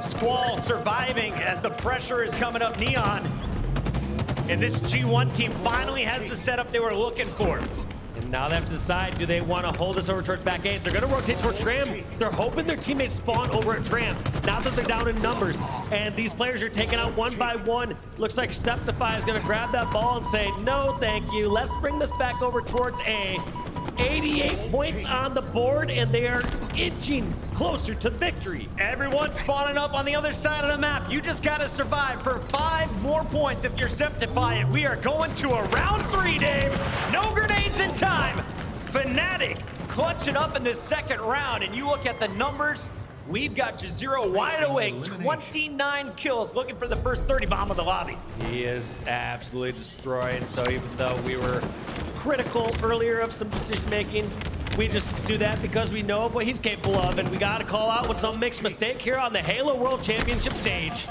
Squall surviving as the pressure is coming up Neon. And this G1 team finally has the setup they were looking for. And now they have to decide, do they want to hold this over towards back 8? They're going to rotate towards Tram. They're hoping their teammates spawn over at Tram. Now that they're down in numbers, and these players are taken out one by one. Looks like Septify is going to grab that ball and say, no, thank you. Let's bring this back over towards A. 88 points on the board, and they are inching closer to victory. Everyone's spawning up on the other side of the map. You just gotta survive for 5 more points if you're Septify, and we are going to a round 3, Dave. No grenades in time. Fnatic clutching up in this second round, and you look at the numbers. We've got Jazero wide awake, 29 kills, looking for the first 30 bomb of the lobby. He is absolutely destroyed. So even though we were critical earlier of some decision making, we just do that because we know what he's capable of, and we got to call out when some makes mistake here on the Halo World Championship stage.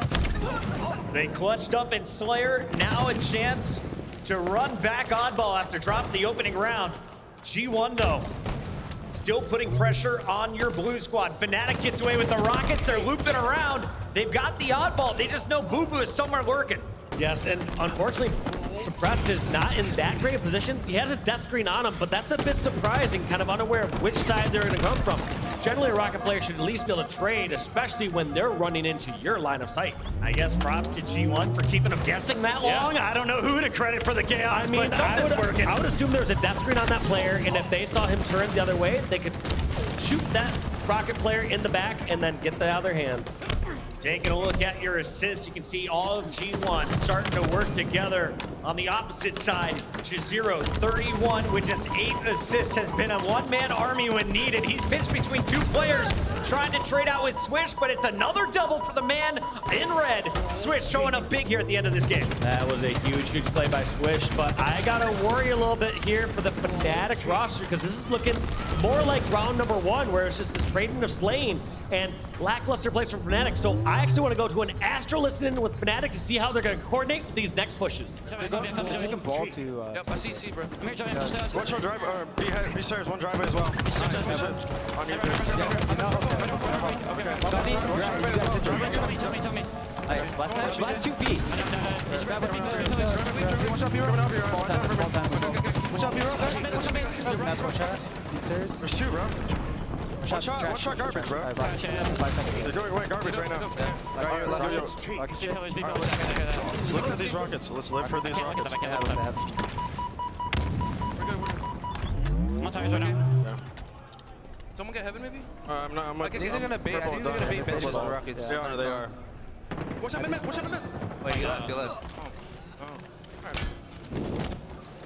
They clutched up in Slayer. Now a chance to run back Oddball after dropping the opening round. G1 though, still putting pressure on your blue squad. Fnatic gets away with the rockets. They're looping around. They've got the Oddball. They just know Boo Boo is somewhere lurking. Yes, and unfortunately, Suppressed is not in that great a position. He has a death screen on him, but that's a bit surprising, kind of unaware of which side they're going to come from. Generally, a rocket player should at least be able to trade, especially when they're running into your line of sight. I guess props to G1 for keeping them guessing that long. Yeah. I don't know who to credit for the chaos, I mean, but something's working. I would assume there was a death screen on that player, and if they saw him turn the other way, they could shoot that rocket player in the back and then get that out of their hands. Taking a look at your assist, you can see all of G1 starting to work together. On the opposite side, Jazero, 31 with just 8 assists, has been a one-man army when needed. He's pitched between 2 players, trying to trade out with Swish, but it's another double for the man in red. Swish showing up big here at the end of this game. That was a huge play by Swish, but I gotta worry a little bit here for the Fnatic roster, because this is looking more like round number 1, where it's just this trading of slaying and lackluster plays from Fnatic. So I actually want to go to an Astro listen with Fnatic to see how they're going to coordinate with these next pushes. Take a ball to. Yep, I see, bro. Watch your driver, B stairs, one driver as well. On you. Tell me. Last 2 feet. Watch out, B coming up here. Small time. Watch out, B Stairs. There's 2, bro. Watch out garbage, bro. 5 seconds. They're going away garbage right now. Let's live for these rockets. Let's live for these rockets. Someone get heaven, maybe? I'm I think they're gonna bait benches on the Rockets. They are. Watch out, mid. Wait, you left.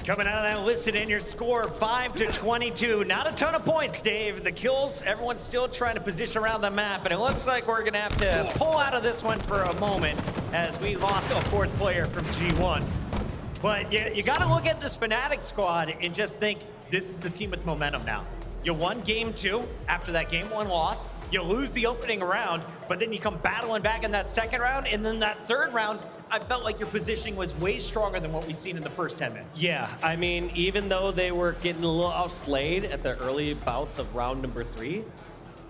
Coming out of that listen in, your score 5-22. Not a ton of points, Dave. The kills, everyone's still trying to position around the map, and it looks like we're gonna have to pull out of this one for a moment as we lost a 4th player from G1. But you gotta look at this Fnatic squad and just think, this is the team with momentum now. You won game 2 after that game 1 loss. You lose the opening round, but then you come battling back in that second round, and then that third round, I felt like your positioning was way stronger than what we've seen in the first 10 minutes. Yeah, I mean, even though they were getting a little outslayed at the early bouts of round number 3,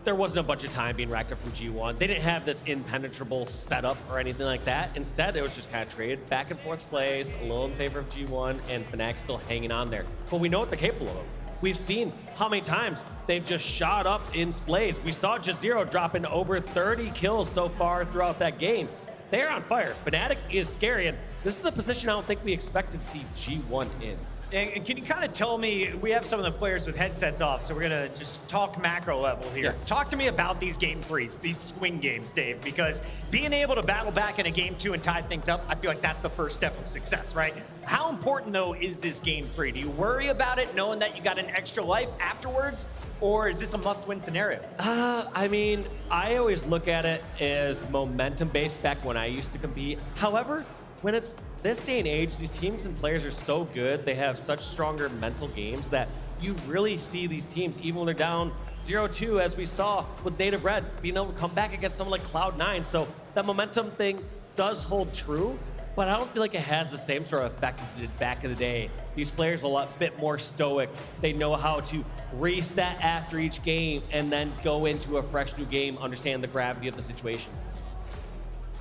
there wasn't a bunch of time being racked up from G1. They didn't have this impenetrable setup or anything like that. Instead, it was just kind of traded back and forth slays, a little in favor of G1, and Fnatic still hanging on there. But we know what they're capable of. We've seen how many times they've just shot up in slays. We saw Jazero dropping over 30 kills so far throughout that game. They're on fire. Fnatic is scary, and this is a position I don't think we expected to see G1 in. And can you kind of tell me, we have some of the players with headsets off, so we're going to just talk macro level here. Yeah. Talk to me about these game 3s, these swing games, Dave, because being able to battle back in a game 2 and tie things up, I feel like that's the first step of success, right? How important, though, is this game 3? Do you worry about it knowing that you got an extra life afterwards, or is this a must-win scenario? I mean, I always look at it as momentum-based back when I used to compete. However, when it's this day and age, these teams and players are so good, they have such stronger mental games that you really see these teams, even when they're down 0-2, as we saw with Native Red, being able to come back against someone like Cloud9. So that momentum thing does hold true, but I don't feel like it has the same sort of effect as it did back in the day. These players are a lot bit more stoic. They know how to reset after each game and then go into a fresh new game, understand the gravity of the situation.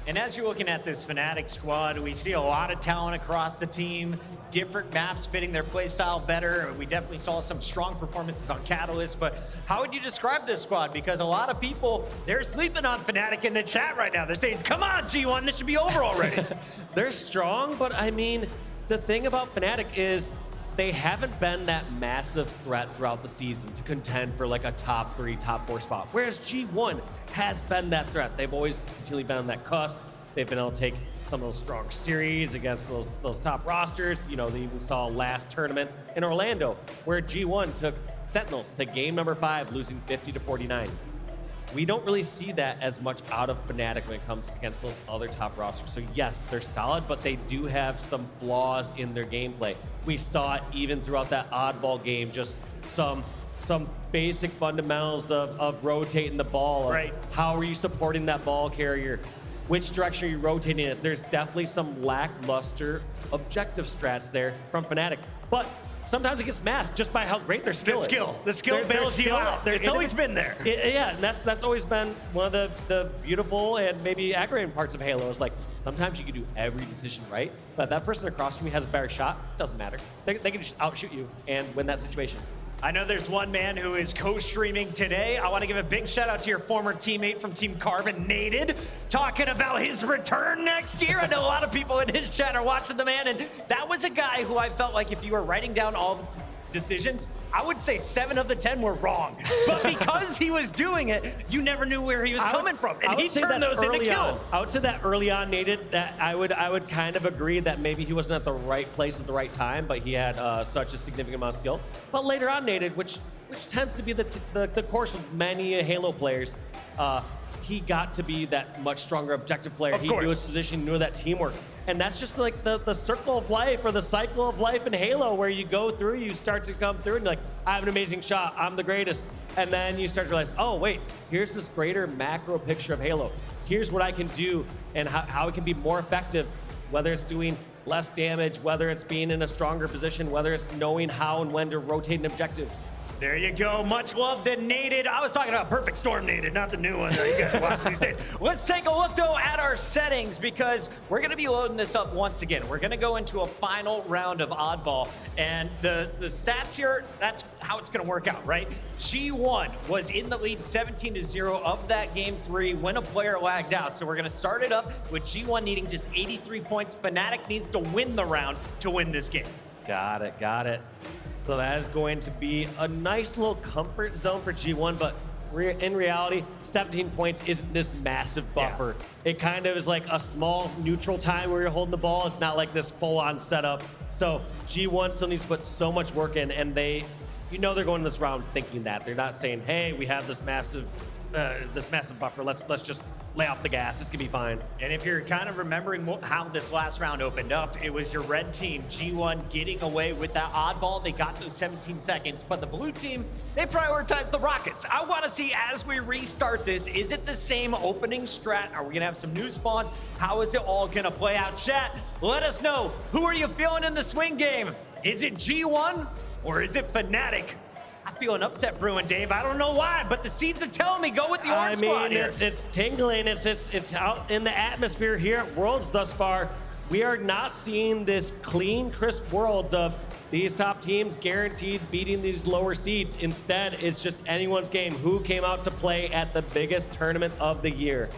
And as you're looking at this Fnatic squad, we see a lot of talent across the team, different maps fitting their playstyle better. We definitely saw some strong performances on Catalyst, but how would you describe this squad? Because a lot of people, they're sleeping on Fnatic in the chat right now. They're saying, come on, G1, this should be over already. They're strong, but I mean, the thing about Fnatic is they haven't been that massive threat throughout the season to contend for like a top 3, top 4 spot. Whereas G1 has been that threat. They've always continually been on that cusp. They've been able to take some of those strong series against those top rosters. You know, they even saw last tournament in Orlando where G1 took Sentinels to game number 5, losing 50-49. We don't really see that as much out of Fnatic when it comes against those other top rosters. So yes, they're solid, but they do have some flaws in their gameplay. We saw it even throughout that oddball game, just some basic fundamentals of rotating the ball. Right. How are you supporting that ball carrier? Which direction are you rotating it? There's definitely some lackluster objective strats there from Fnatic. But sometimes it gets masked just by how great their skill is. The skill bails you out. It's always been there. Yeah, and that's always been one of the beautiful and maybe aggravating parts of Halo. Is like sometimes you can do every decision right, but that person across from you has a better shot. Doesn't matter. They can just outshoot you and win that situation. I know there's one man who is co-streaming today. I want to give a big shout out to your former teammate from Team Carbonated, talking about his return next year. I know a lot of people in his chat are watching the man, and that was a guy who I felt like if you were writing down all of his decisions, I would say 7 of the 10 were wrong. But because he was doing it, you never knew where he was coming from, and he turned those into kills. I would say that early on, Nated, that I would kind of agree that maybe he wasn't at the right place at the right time, but he had such a significant amount of skill. But later on, Nated, which tends to be the course of many Halo players, he got to be that much stronger objective player. He knew his position, knew that teamwork. And that's just like the circle of life or the cycle of life in Halo, where you go through, you start to come through and you're like, I have an amazing shot, I'm the greatest. And then you start to realize, oh wait, here's this greater macro picture of Halo. Here's what I can do and how it can be more effective, whether it's doing less damage, whether it's being in a stronger position, whether it's knowing how and when to rotate an objective. There you go. Much love to Nated. I was talking about Perfect Storm Nated, not the new one that you guys are watching these days. Let's take a look, though, at our settings, because we're going to be loading this up once again. We're going to go into a final round of Oddball, and the stats here, that's how it's going to work out, right? G1 was in the lead 17-0 of that game 3 when a player lagged out. So we're going to start it up with G1 needing just 83 points. Fnatic needs to win the round to win this game. Got it. So that is going to be a nice little comfort zone for G1, but in reality, 17 points isn't this massive buffer. Yeah. It kind of is like a small neutral time where you're holding the ball. It's not like this full-on setup. So G1 still needs to put so much work in, and they're going this round thinking that. They're not saying, hey, we have this massive buffer. Let's just lay off the gas. It's gonna be fine. And if you're kind of remembering how this last round opened up, it was your red team, G1, getting away with that oddball. They got those 17 seconds, but the blue team, they prioritized the rockets. I want to see, as we restart this, is it the same opening strat? Are we gonna have some new spawns? How is it all gonna play out? Chat, let us know. Who are you feeling in the swing game? Is it G1 or is it Fnatic? I feel an upset brewing, Dave. I don't know why, but the seeds are telling me go with the orange squad here. It's tingling. It's out in the atmosphere here at Worlds thus far. We are not seeing this clean, crisp Worlds of these top teams guaranteed beating these lower seeds. Instead, it's just anyone's game. Who came out to play at the biggest tournament of the year?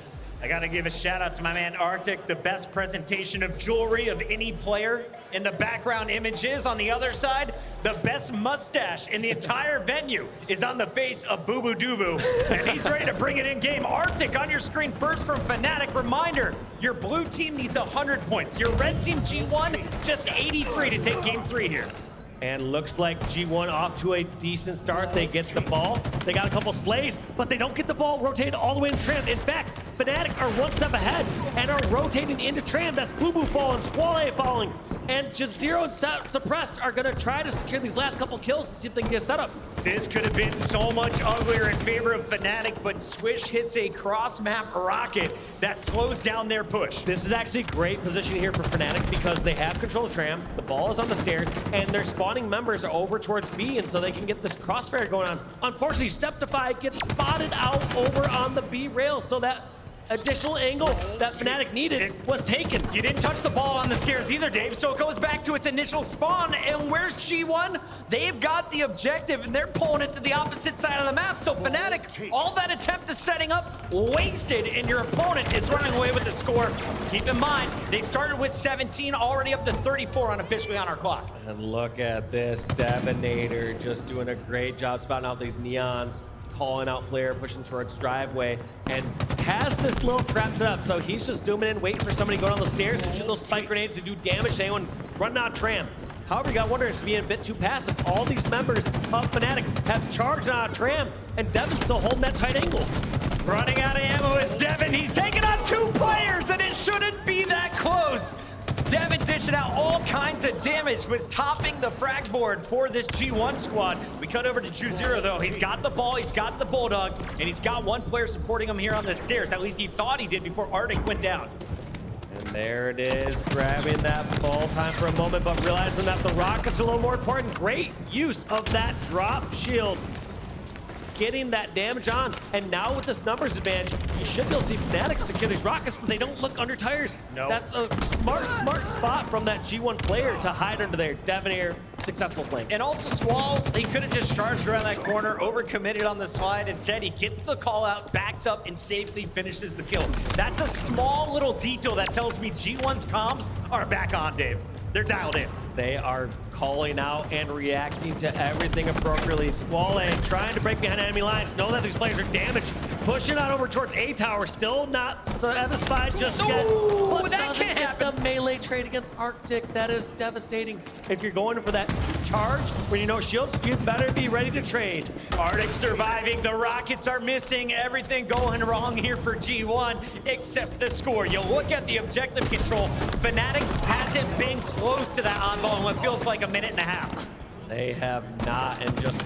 I gotta give a shout out to my man Arctic, the best presentation of jewelry of any player in the background images. On the other side, the best mustache in the entire venue is on the face of Boo Boo Doo Boo, and he's ready to bring it in game. Arctic on your screen first from Fnatic. Reminder, your blue team needs 100 points. Your red team G1, just 83 to take game 3 here. And looks like G1 off to a decent start. They get the ball. They got a couple slays, but they don't get the ball rotated all the way into Tram. In fact, Fnatic are one step ahead and are rotating into Tram. That's Boo Boo falling, Squall falling. And J0 and Suppressed are going to try to secure these last couple kills to see if they can get set up. This could have been so much uglier in favor of Fnatic, but Swish hits a cross-map rocket that slows down their push. This is actually great position here for Fnatic because they have control of Tram, the ball is on the stairs, and their spawning members are over towards B, and so they can get this crossfire going on. Unfortunately, Septify gets spotted out over on the B rail, so that additional angle that Fnatic needed was taken. You didn't touch the ball on the stairs either, Dave, so it goes back to its initial spawn. And where's G1? They've got the objective, and they're pulling it to the opposite side of the map. So Fnatic, all that attempt is setting up, wasted, and your opponent is running away with the score. Keep in mind, they started with 17, already up to 34 unofficially on our clock. And look at this Devonator just doing a great job spouting out these neons, calling out player, pushing towards driveway, and has this little trap set up. So he's just zooming in, waiting for somebody to go down the stairs and shoot those spike grenades to do damage to anyone running out Tram. However, you got to wonder if it's being a bit too passive. All these members of Fnatic have charged out Tram, and Devon's still holding that tight angle. Running out of ammo is Devon. He's taking on 2 players, and it shouldn't be that close. Devon dishing out all kinds of damage, was topping the frag board for this G1 squad. We cut over to J0 though. He's got the ball, he's got the Bulldog, and he's got one player supporting him here on the stairs. At least he thought he did before Arctic went down. And there it is, grabbing that ball time for a moment, but realizing that the rockets are a little more important. Great use of that drop shield, getting that damage on. And now with this numbers advantage, you should be able to see Fnatic secure these rockets, but they don't look under tires. No. That's a smart spot from that G1 player to hide under there. Devonator, successful flank. And also Squall, he could have just charged around that corner, overcommitted on the slide. Instead, he gets the call out, backs up, and safely finishes the kill. That's a small little detail that tells me G1's comms are back on, Dave. They're dialed in. They are calling out and reacting to everything appropriately. Squall trying to break behind enemy lines. Know that these players are damaged. Pushing on over towards A tower. Still not satisfied just yet. But that can't happen. The melee trade against Arctic. That is devastating. If you're going for that charge when you know shields, you better be ready to trade. Arctic surviving. The Rockets are missing. Everything going wrong here for G1 except the score. You look at the objective control. Fnatic hasn't been close to that on ball in what feels like a minute and a half. They have not, and just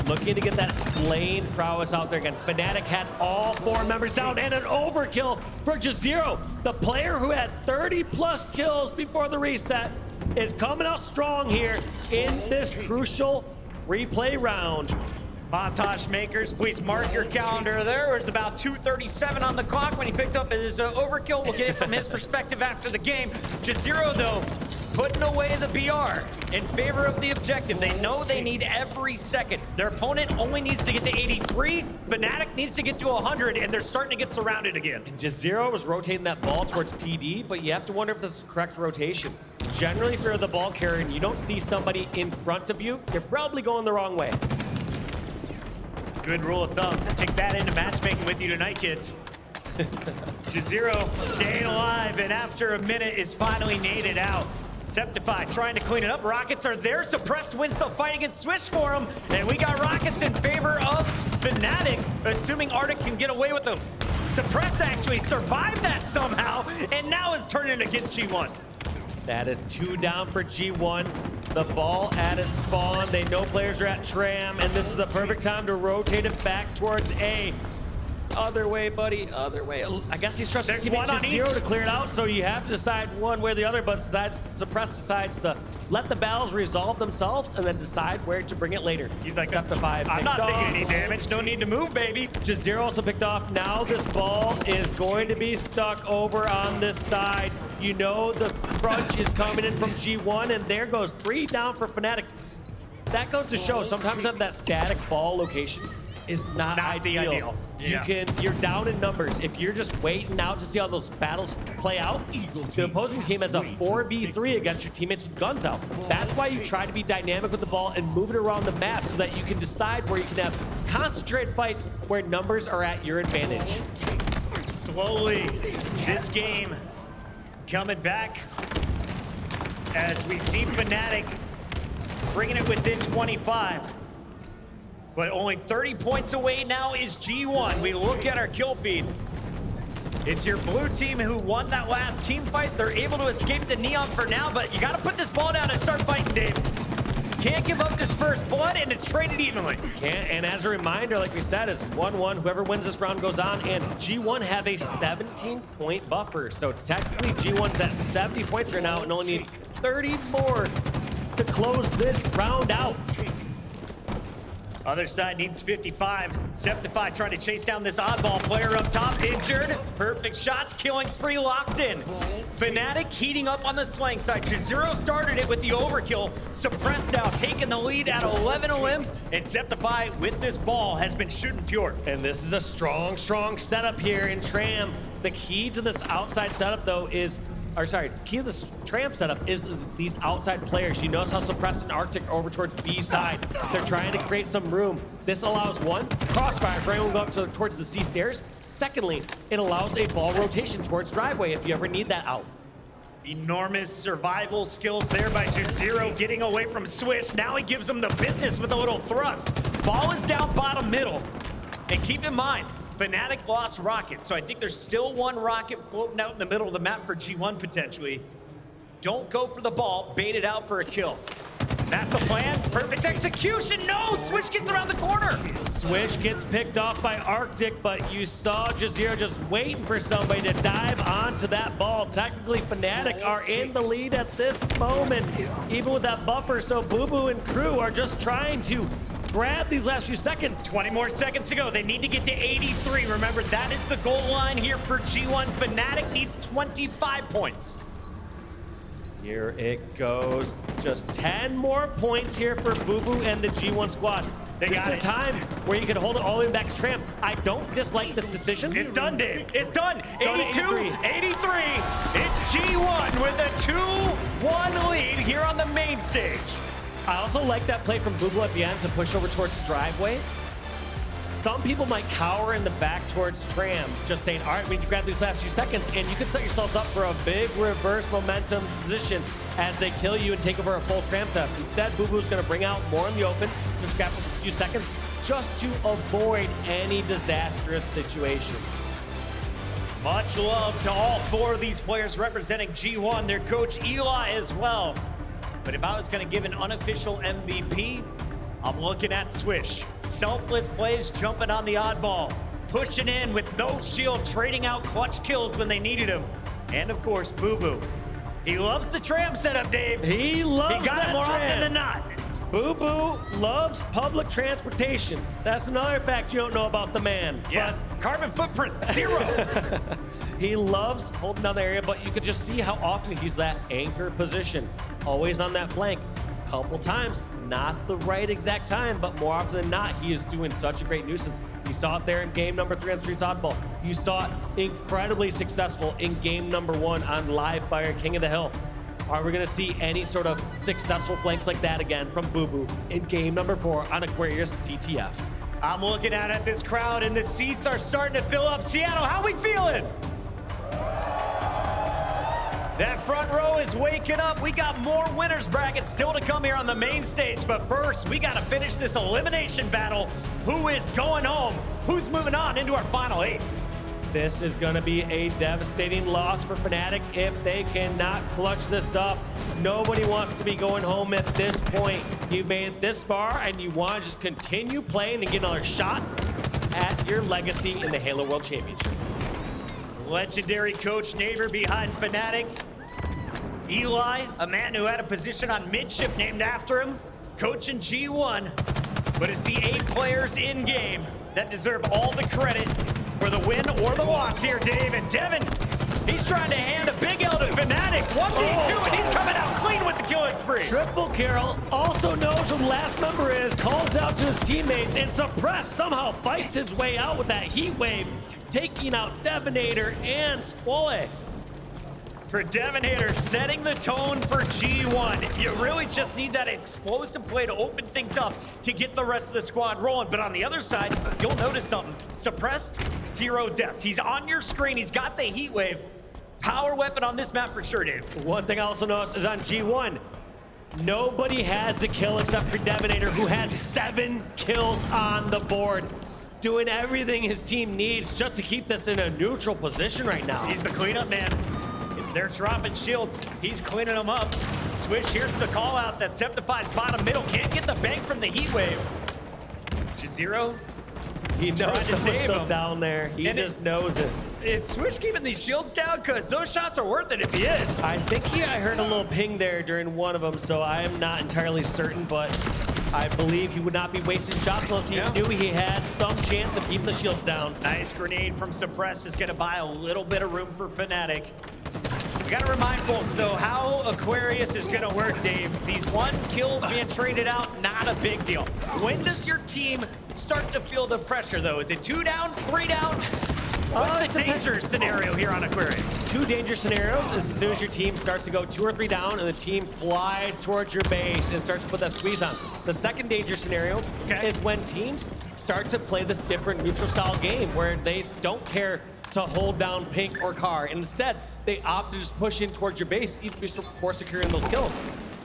looking to get that slaying prowess out there again. Fnatic had all 4 members down and an overkill for J0. The player who had 30+ kills before the reset is coming out strong here in this crucial replay round. Montage makers, please mark your calendar there. It was about 2:37 on the clock when he picked up his overkill. We'll get it from his perspective after the game. J0 though, putting away the BR in favor of the objective. They know they need every second. Their opponent only needs to get to 83. Fnatic needs to get to 100, and they're starting to get surrounded again. And J0 was rotating that ball towards PD, but you have to wonder if this is the correct rotation. Generally, if you're the ball carrier and you don't see somebody in front of you, you're probably going the wrong way. Good rule of thumb. Take that into matchmaking with you tonight, kids. J0 staying alive, and after a minute is finally naded out. Septify trying to clean it up. Rockets are there. Suppressed wins the fight against Swish for him. And we got Rockets in favor of Fnatic, assuming Arctic can get away with them. Suppressed actually survived that somehow, and now is turning against G1. That is 2 down for G1. The ball at its spawn. They know players are at Tram, and this is the perfect time to rotate it back towards A. Other way, buddy, other way. I guess he's trusting teammate J0 to clear it out, so you have to decide one way or the other, but Suppress decides to let the battles resolve themselves and then decide where to bring it later. He's like, Septify I'm not taking any off. damage. No need to move, baby. J0 also picked off. Now this ball is going to be stuck over on this side. You know the crunch is coming in from G1, and there goes 3 down for Fnatic. That goes to show sometimes that static ball location is not ideal. You're down in numbers. If you're just waiting out to see how those battles play out, the opposing team has a 4v3 against your teammates with guns out. That's why you try to be dynamic with the ball and move it around the map so that you can decide where you can have concentrated fights where numbers are at your advantage. Slowly, this game coming back as we see Fnatic bringing it within 25. But only 30 points away now is G1. We look at our kill feed. It's your blue team who won that last team fight. They're able to escape the Neon for now, but you got to put this ball down and start fighting, Dave. Can't give up this first blood, and it's traded evenly. Can't, and as a reminder, like we said, it's 1-1. Whoever wins this round goes on, and G1 have a 17-point buffer. So technically, G1's at 70 points right now and only need 30 more to close this round out. Other side needs 55. Septify trying to chase down this oddball player up top, injured. Perfect shots, killing spree locked in. Fnatic heating up on the slang side. Zero started it with the overkill. Suppressed now, taking the lead at 11 limbs. And Septify with this ball has been shooting pure. And this is a strong, strong setup here in Tram. The key to this outside setup, though, is key to this Tram setup is these outside players. You notice how Suppressed and Arctic are over towards B side. They're trying to create some room. This allows, one, crossfire for anyone going up towards the C stairs. Secondly, it allows a ball rotation towards driveway if you ever need that out. Enormous survival skills there by Zero, getting away from Swish. Now he gives them the business with a little thrust. Ball is down bottom middle. And keep in mind, Fnatic lost Rocket, so I think there's still one Rocket floating out in the middle of the map for G1 potentially. Don't go for the ball, bait it out for a kill. That's the plan. Perfect execution. No, Swish gets around the corner. Swish gets picked off by Arctic, but you saw Jazeera just waiting for somebody to dive onto that ball. Technically, Fnatic are in the lead at this moment, even with that buffer. So Boo Boo and crew are just trying to grab these last few seconds. 20 more seconds to go. They need to get to 83. Remember, that is the goal line here for G1. Fnatic needs 25 points. Here it goes. Just 10 more points here for Boo Boo and the G1 squad. They got a time where you can hold it all the way back to Tram. I don't dislike this decision. It's done, Dave. It's done. Go to 82, 83. It's G1 with a 2-1 lead here on the main stage. I also like that play from Boo Boo at the end to push over towards the driveway. Some people might cower in the back towards Tram, just saying, all right, we need to grab these last few seconds, and you can set yourselves up for a big reverse momentum position as they kill you and take over a full Tram theft. Instead, Boo Boo's gonna bring out more in the open, just grab a few seconds, just to avoid any disastrous situation. Much love to all four of these players representing G1, their coach Eli as well. But if I was gonna give an unofficial MVP, I'm looking at Swish. Selfless plays, jumping on the oddball, pushing in with no shield, trading out clutch kills when they needed him. And of course, Boo Boo. He loves the Tram setup, Dave. He loves He got it more often than not. Boo Boo loves public transportation. That's another fact you don't know about the man. Yeah, carbon footprint, 0. He loves holding down the area, but you could just see how often he's that anchor position. Always on that flank. Couple times, not the right exact time, but more often than not, he is doing such a great nuisance. You saw it there in game number 3 on Streets Oddball. You saw it incredibly successful in game number 1 on Live Fire King of the Hill. Are we gonna see any sort of successful flanks like that again from Boo Boo in game number 4 on Aquarius CTF? I'm looking out at this crowd and the seats are starting to fill up. Seattle, how we feeling? That front row is waking up. We got more winners brackets still to come here on the main stage. But first, we got to finish this elimination battle. Who is going home? Who's moving on into our final 8? This is going to be a devastating loss for Fnatic if they cannot clutch this up. Nobody wants to be going home at this point. You made it this far, and you want to just continue playing and get another shot at your legacy in the Halo World Championship. Legendary coach Naver behind Fnatic. Eli, a man who had a position on midship named after him, coaching G1. But it's the 8 players in game that deserve all the credit for the win or the loss here, Dave. And Devin, he's trying to hand a big L to Fnatic. 1v2, and he's coming out clean with the killing spree. Triple Carol also knows who the last member is, calls out to his teammates, and Suppress somehow fights his way out with that heat wave, taking out Devinator and Squally. For Devinator, setting the tone for G1. You really just need that explosive play to open things up to get the rest of the squad rolling. But on the other side, you'll notice something. Suppressed, 0 deaths. He's on your screen. He's got the heat wave. Power weapon on this map for sure, Dave. One thing I also noticed is on G1, Nobody has the kill except for Devonator, who has 7 kills on the board. Doing everything his team needs just to keep this in a neutral position right now. He's the cleanup man. If they're dropping shields, he's cleaning them up. Swish, here's the call out that Septifies bottom middle. Can't get the bank from the heat wave. J0, He knows to someone's save still him. down there. He And just knows it. is Swish keeping these shields down? Because those shots are worth it if he is. I think I heard a little ping there during one of them, so I am not entirely certain, but I believe he would not be wasting shots unless he knew he had some chance of keeping the shields down. Nice grenade from Suppress is going to buy a little bit of room for Fnatic. We got to remind folks, though, how Aquarius is going to work, Dave. These 1 kills being traded out, not a big deal. When does your team start to feel the pressure, though? Is it 2 down, 3 down? What's the danger scenario here on Aquarius? 2 danger scenarios as soon as your team starts to go 2 or 3 down and the team flies towards your base and starts to put that squeeze on. The second danger scenario is when teams start to play this different neutral style game where they don't care to hold down pink or car, and instead they opt to just push in towards your base before securing those kills.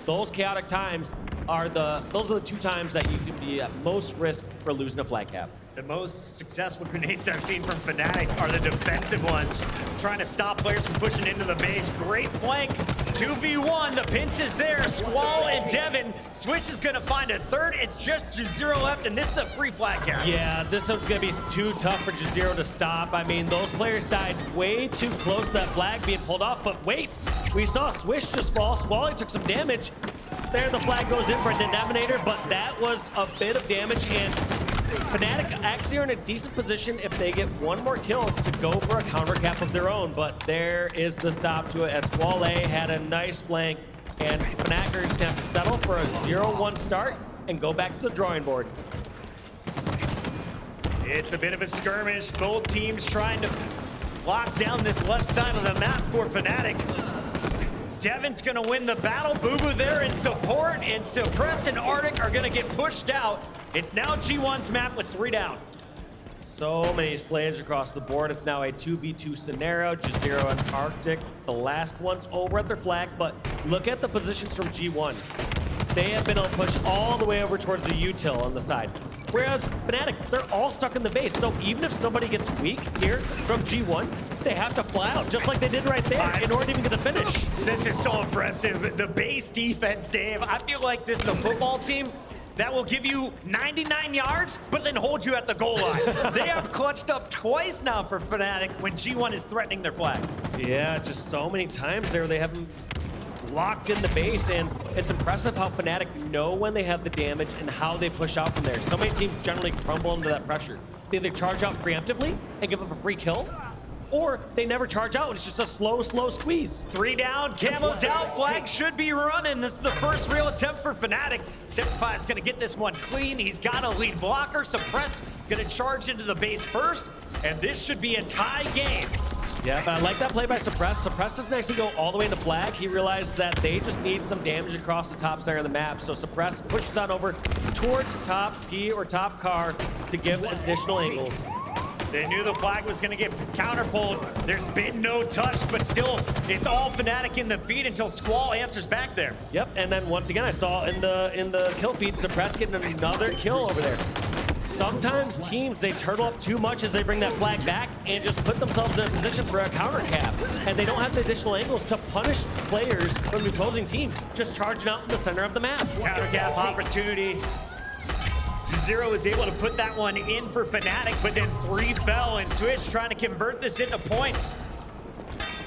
Those chaotic times are those are the 2 times that you can be at most risk for losing a flag cap. The most successful grenades I've seen from Fnatic are the defensive ones, trying to stop players from pushing into the base. Great flank, 2v1, the pinch is there. Squall and Devin. Switch is gonna find a third. It's just J0 left, and this is a free flag cap. Yeah, this one's gonna be too tough for J0 to stop. I mean, those players died way too close to that flag being pulled off, but wait, we saw Swish just fall. Squally took some damage. There, the flag goes in for a detonator, but that was a bit of damage, and Fnatic actually are in a decent position if they get 1 more kill to go for a counter cap of their own, but there is the stop to it as Squall had a nice flank, and Fnatic are just gonna have to settle for a 0-1 start and go back to the drawing board. It's a bit of a skirmish. Both teams trying to lock down this left side of the map for Fnatic. Devin's gonna win the battle. Boo Boo there in support, and Suppressed and Arctic are gonna get pushed out. It's now G1's map with 3 down. So many slaves across the board. It's now a 2v2 scenario. J0 and Arctic, the last one's over at their flag, but look at the positions from G1. They have been able to push all the way over towards the util on the side. Whereas Fnatic, they're all stuck in the base. So even if somebody gets weak here from G1, they have to fly out, just like they did right there, in order to even get the finish. This is so impressive. The base defense, Dave. I feel like this is a football team that will give you 99 yards, but then hold you at the goal line. They have clutched up twice now for Fnatic when G1 is threatening their flag. Yeah, just so many times there they haven't locked in the base, and it's impressive how Fnatic know when they have the damage and how they push out from there. So many teams generally crumble under that pressure. They either charge out preemptively and give up a free kill, or they never charge out and it's just a slow squeeze. 3 down, Camo's out, flag should be running. This is the first real attempt for Fnatic. Simplify is gonna get this one clean. He's got a lead blocker. Suppressed gonna charge into the base first, and this should be a tie game. Yeah, but I like that play by Suppress. Suppress doesn't actually go all the way into flag. He realized that they just need some damage across the top center of the map. So Suppress pushes on over towards top P or top car to give additional angles. They knew the flag was going to get counterpulled. There's been no touch, but still, it's all Fnatic in the feed until Squall answers back there. Yep, and then once again, I saw in the kill feed, Suppress getting another kill over there. Sometimes teams, they turtle up too much as they bring that flag back and just put themselves in a position for a counter cap. And they don't have the additional angles to punish players from the opposing team, just charging out in the center of the map. Counter cap opportunity. J0 is able to put that one in for Fnatic, but then 3 fell, and Swish trying to convert this into points.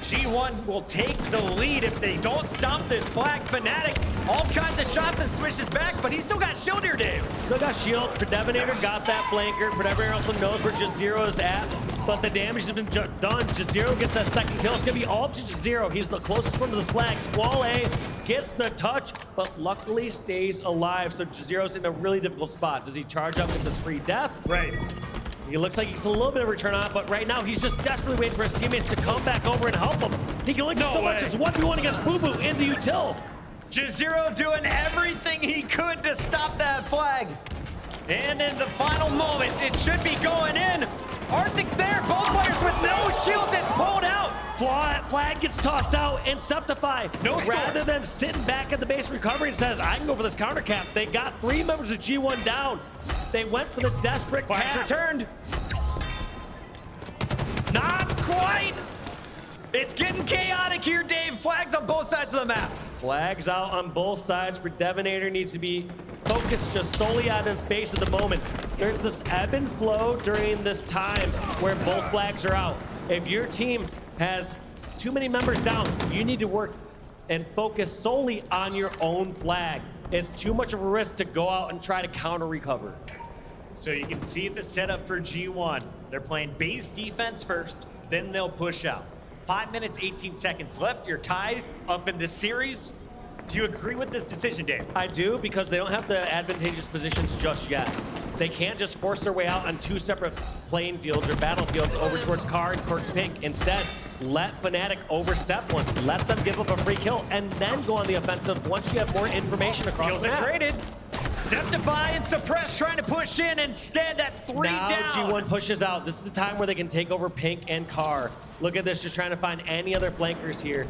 G1 will take the lead if they don't stop this flag. Fnatic, all kinds of shots, and Swish is back, but he's still got shield here, Dave. Still got shield. Predeminator got that flanker. Predeminator also knows where J0 is at, but the damage has been done. J0 gets that second kill. It's gonna be all up to J0. He's the closest one to this flag. Squall gets the touch, but luckily stays alive. So J0's in a really difficult spot. Does he charge up with this free death? Right. He looks like he's a little bit of a return on it, but right now he's just desperately waiting for his teammates to come back over and help him. He can only do so much as 1v1 against Boo Boo in the util. J0 doing everything he could to stop that flag. And in the final moments, it should be going in. Arctic's there, both players with no shields, it's pulled out. Flag gets tossed out, and Septify, No score. rather than sitting back at the base recovering, says, I can go for this counter cap. They got 3 members of G1 down. They went for the desperate Flags cap. returned. Not quite. It's getting chaotic here, Dave. Flags on both sides of the map. Flags out on both sides for Devinator. Needs to be focused just solely out in space at the moment. There's this ebb and flow during this time where both flags are out. If your team has too many members down, you need to work and focus solely on your own flag. It's too much of a risk to go out and try to counter recover. So you can see the setup for G1. They're playing base defense first, then they'll push out. 5 minutes, 18 seconds left. You're tied up in this series. Do you agree with this decision, Dave? I do, because they don't have the advantageous positions just yet. They can't just force their way out on 2 separate playing fields or battlefields over towards Car and towards Pink. Instead, let Fnatic overstep once. Let them give up a free kill and then go on the offensive once you have more information across Fields the are map. traded. Septify and Suppress trying to push in. Instead, that's 3 Now down. G1 pushes out. This is the time where they can take over Pink and Car. Look at this, just trying to find any other flankers here.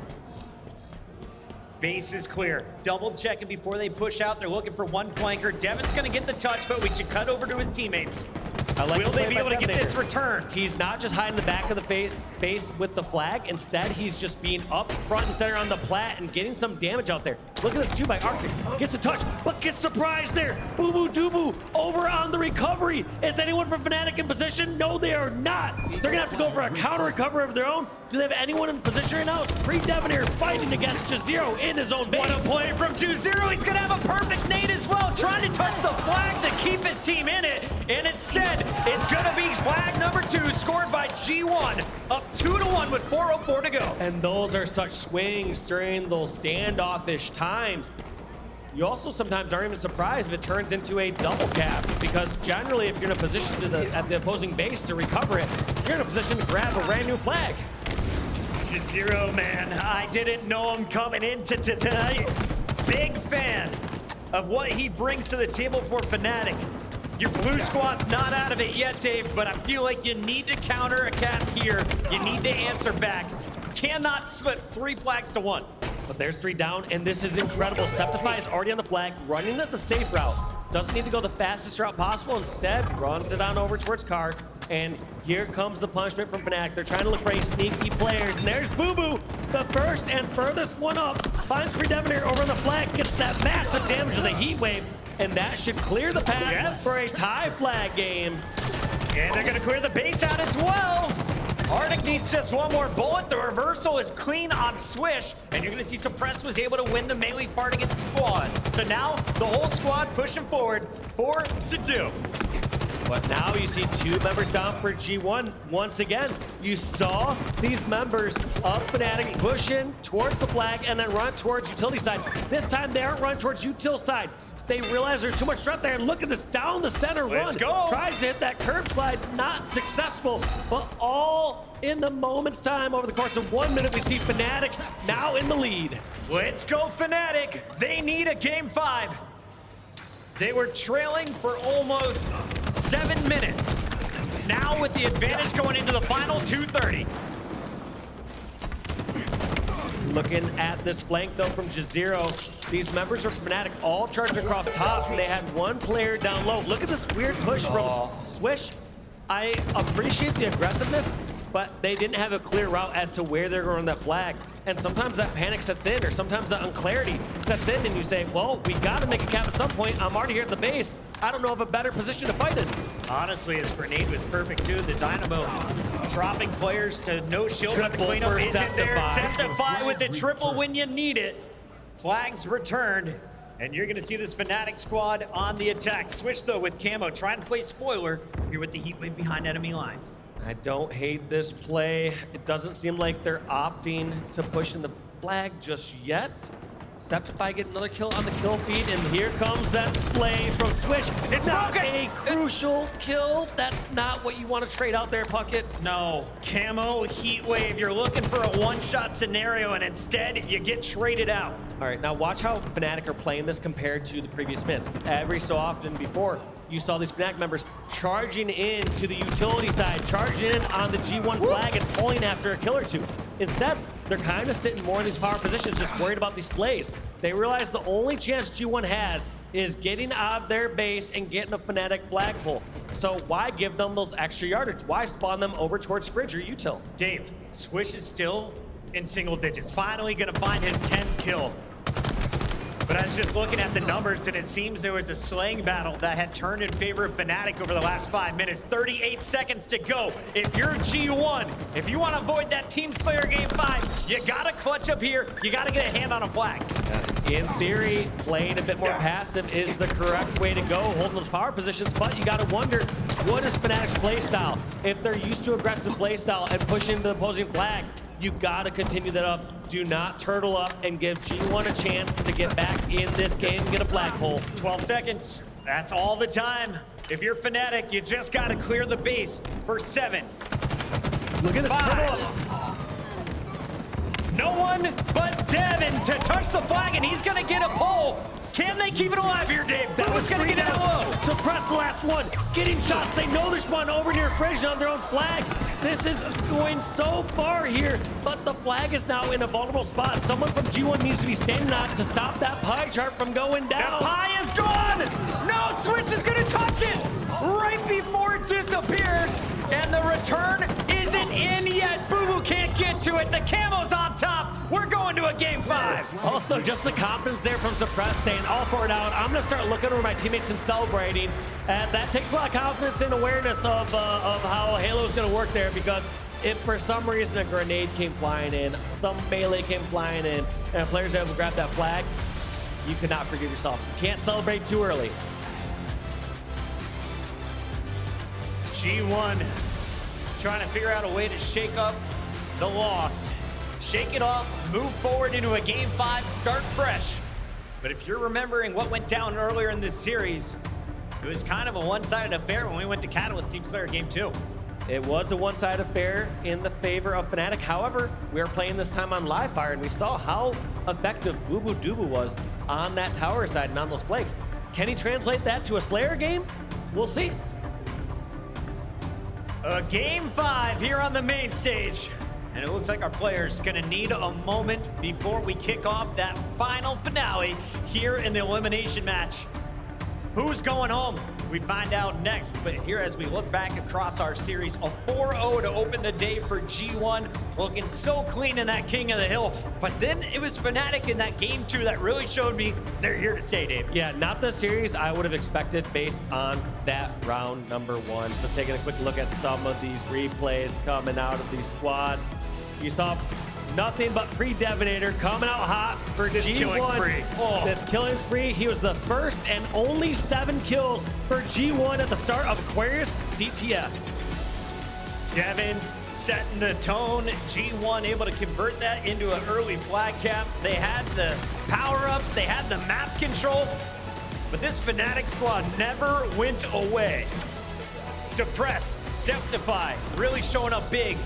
Base is clear. Double checking before they push out. They're looking for one flanker. Devin's going to get the touch, but we should cut over to his teammates. I like Will the play they be by able to get Devinator. this return? He's not just hiding the back of the face with the flag. Instead, he's just being up front and center on the plat and getting some damage out there. Look at this too by Arctic. Gets a touch, but gets surprised there. Boo Boo Doo over on the recovery. Is anyone from Fnatic in position? No, they are not. They're gonna have to go for a counter recovery of their own. Do they have anyone in position right now? It's Pre-Devinator fighting against Jazero in his own base. What a play from 2-0. He's going to have a perfect nade as well, trying to touch the flag to keep his team in it. And instead, it's going to be flag number 2, scored by G1, up 2-1 with 4:04 to go. And those are such swings during those standoffish times. You also sometimes aren't even surprised if it turns into a double cap, because generally if you're in a position at the opposing base to recover it, you're in a position to grab a brand new flag. 2-0, man. I didn't know him coming into tonight. Big fan of what he brings to the table for Fnatic. Your blue squad's not out of it yet, Dave, but I feel like you need to counter a cap here. You need to answer back. Cannot slip 3 flags to 1. But there's 3 down, and this is incredible. Septify is already on the flag, running at the safe route. Doesn't need to go the fastest route possible. Instead, runs it on over towards Car. And here comes the punishment from Fnatic. They're trying to look for any sneaky players. And there's Boo Boo, the first and furthest one up. Finds Pre-Devinator over on the flag, gets that massive damage of the heat wave. And that should clear the path for a tie flag game. And they're going to clear the base out as well. Arctic needs just one more bullet. The reversal is clean on Swish, and you're going to see Suppress was able to win the melee fight against squad. So now the whole squad pushing forward, 4-2. But now you see 2 members down for G1. Once again, you saw these members of Fnatic pushing towards the flag and then run towards utility side. This time they aren't run towards util side. They realize there's too much threat there, and look at this down the center run. Let's go. Tries to hit that curb slide, not successful, but all in the moment's time. Over the course of 1 minute, we see Fnatic now in the lead. Let's go Fnatic. They need a game 5. They were trailing for almost 7 minutes. Now with the advantage going into the final 2:30. Looking at this flank though from Jazero, these members of Fnatic all charged across top, and they had 1 player down low. Look at this weird push from Swish. I appreciate the aggressiveness, but they didn't have a clear route as to where they're going to run that flag. And sometimes that panic sets in, or sometimes that unclarity sets in, and you say, well, we got to make a cap at some point. I'm already here at the base. I don't know of a better position to fight in. Honestly, his grenade was perfect too. The Dynamo dropping players to no shield, but the Triple cleanup for isn't there. Septify. Septify with the triple when you need it. Flags returned, and you're gonna see this Fnatic squad on the attack. Swish though with Camo, trying to play spoiler here with the heat wave behind enemy lines. I don't hate this play. It doesn't seem like they're opting to push in the flag just yet. Septify get another kill on the kill feed, and here comes that slay from Swish. It's not a crucial kill. That's not what you want to trade out there, Puckett. No, Camo, heat wave, you're looking for a one-shot scenario, and instead you get traded out. All right, now watch how Fnatic are playing this compared to the previous minutes. Every so often before, you saw these Fnatic members charging in to the utility side, charging in on the G1 flag and pulling after a kill or 2. Instead, they're kind of sitting more in these power positions, just worried about these slays. They realize the only chance G1 has is getting out of their base and getting a Fnatic flagpole. So why give them those extra yardage? Why spawn them over towards Fridge or Util? Dave, Swish is still in single digits. Finally gonna find his 10th kill. But I was just looking at the numbers, and it seems there was a slaying battle that had turned in favor of Fnatic over the last 5 minutes. 38 seconds to go. If you're G1, if you want to avoid that Team Slayer Game 5, you gotta clutch up here. You gotta get a hand on a flag. In theory, playing a bit more passive is the correct way to go, holding those power positions, but you gotta wonder, what is Fnatic's playstyle? If they're used to aggressive playstyle and pushing the opposing flag, you gotta continue that up. Do not turtle up and give G1 a chance to get back in this game and get a flagpole. 12 seconds. That's all the time. If you're Fnatic, you just gotta clear the base for 7. Look at this 5. turtle up. No one but Devin to touch the flag, and he's gonna get a pull. Can they keep it alive here, Dave? That was gonna get down low. Suppress the last one. Getting shots. They know there's one over near Fridge on their own flag. This is going so far here, but the flag is now in a vulnerable spot. Someone from G1 needs to be standing on to stop that pie chart from going down. The pie is gone. No, Switch is gonna touch it right before it disappears, and the return isn't in yet. Boo Boo can't get to it. The camo's on top. We're going to a Game 5. Also, just the confidence there from Suppress saying, all for it out. I'm going to start looking over my teammates and celebrating. And that takes a lot of confidence and awareness of how Halo is going to work there, because if for some reason a grenade came flying in, some melee came flying in, and players are able to grab that flag, you cannot forgive yourself. You can't celebrate too early. G1 trying to figure out a way to shake up the loss. Shake it off, move forward into a Game 5, start fresh. But if you're remembering what went down earlier in this series, it was kind of a one-sided affair when we went to Catalyst Team Slayer Game 2. It was a one-sided affair in the favor of Fnatic. However, we are playing this time on live fire, and we saw how effective Boo Boo Doo Boo was on that tower side and on those flanks. Can he translate that to a Slayer game? We'll see. A Game 5 here on the main stage. And it looks like our players gonna need a moment before we kick off that final finale here in the elimination match. Who's going home? We find out next, but here as we look back across our series, a 4-0 to open the day for G1, looking so clean in that King of the Hill. But then it was Fnatic in that Game 2 that really showed me they're here to stay, Dave. Yeah, not the series I would have expected based on that round number 1. So taking a quick look at some of these replays coming out of these squads, you saw nothing but Pre-Devinator coming out hot for this G1. killing spree. Oh. This killing spree, he was the first and only 7 kills for G1 at the start of Aquarius CTF. Devin setting the tone. G1 able to convert that into an early flag cap. They had the power-ups, they had the map control, but this Fnatic squad never went away. Suppressed, Septify, really showing up big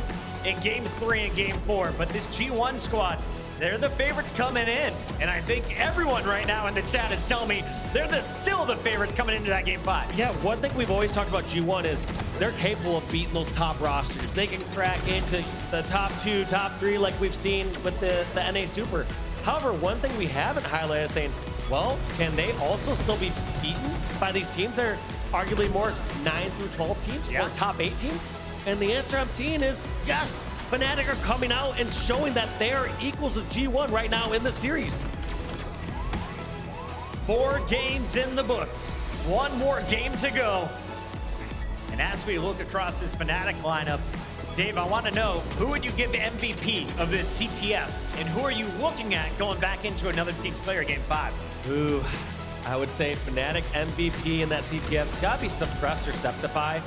in Games 3 and Game 4, but this G1 squad, they're the favorites coming in, and I think everyone right now in the chat is telling me they're still the favorites coming into that Game 5. Yeah, one thing we've always talked about G1 is they're capable of beating those top rosters. They can crack into the top 2, top 3 like we've seen with the NA Super. However, one thing we haven't highlighted is saying, well, can they also still be beaten by these teams that are arguably more 9 through 12 teams or top 8 teams? And the answer I'm seeing is yes. Fnatic are coming out and showing that they are equals with G1 right now in the series. 4 games in the books. 1 more game to go. And as we look across this Fnatic lineup, Dave, I want to know, who would you give MVP of this CTF? And who are you looking at going back into another Team Slayer Game 5? Ooh, I would say Fnatic MVP in that CTF's got to be Suppressed or Septify.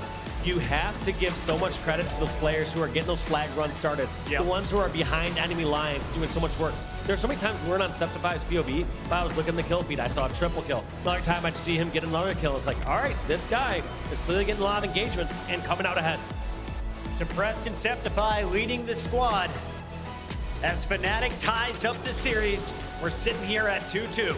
You have to give so much credit to those players who are getting those flag runs started. Yep. The ones who are behind enemy lines doing so much work. There's so many times we weren't on Septify's POV, but I was looking at the kill feed, I saw a triple kill. Another time I'd see him get another kill. It's like, all right, this guy is clearly getting a lot of engagements and coming out ahead. Suppressed and Septify leading the squad. As Fnatic ties up the series, we're sitting here at 2-2.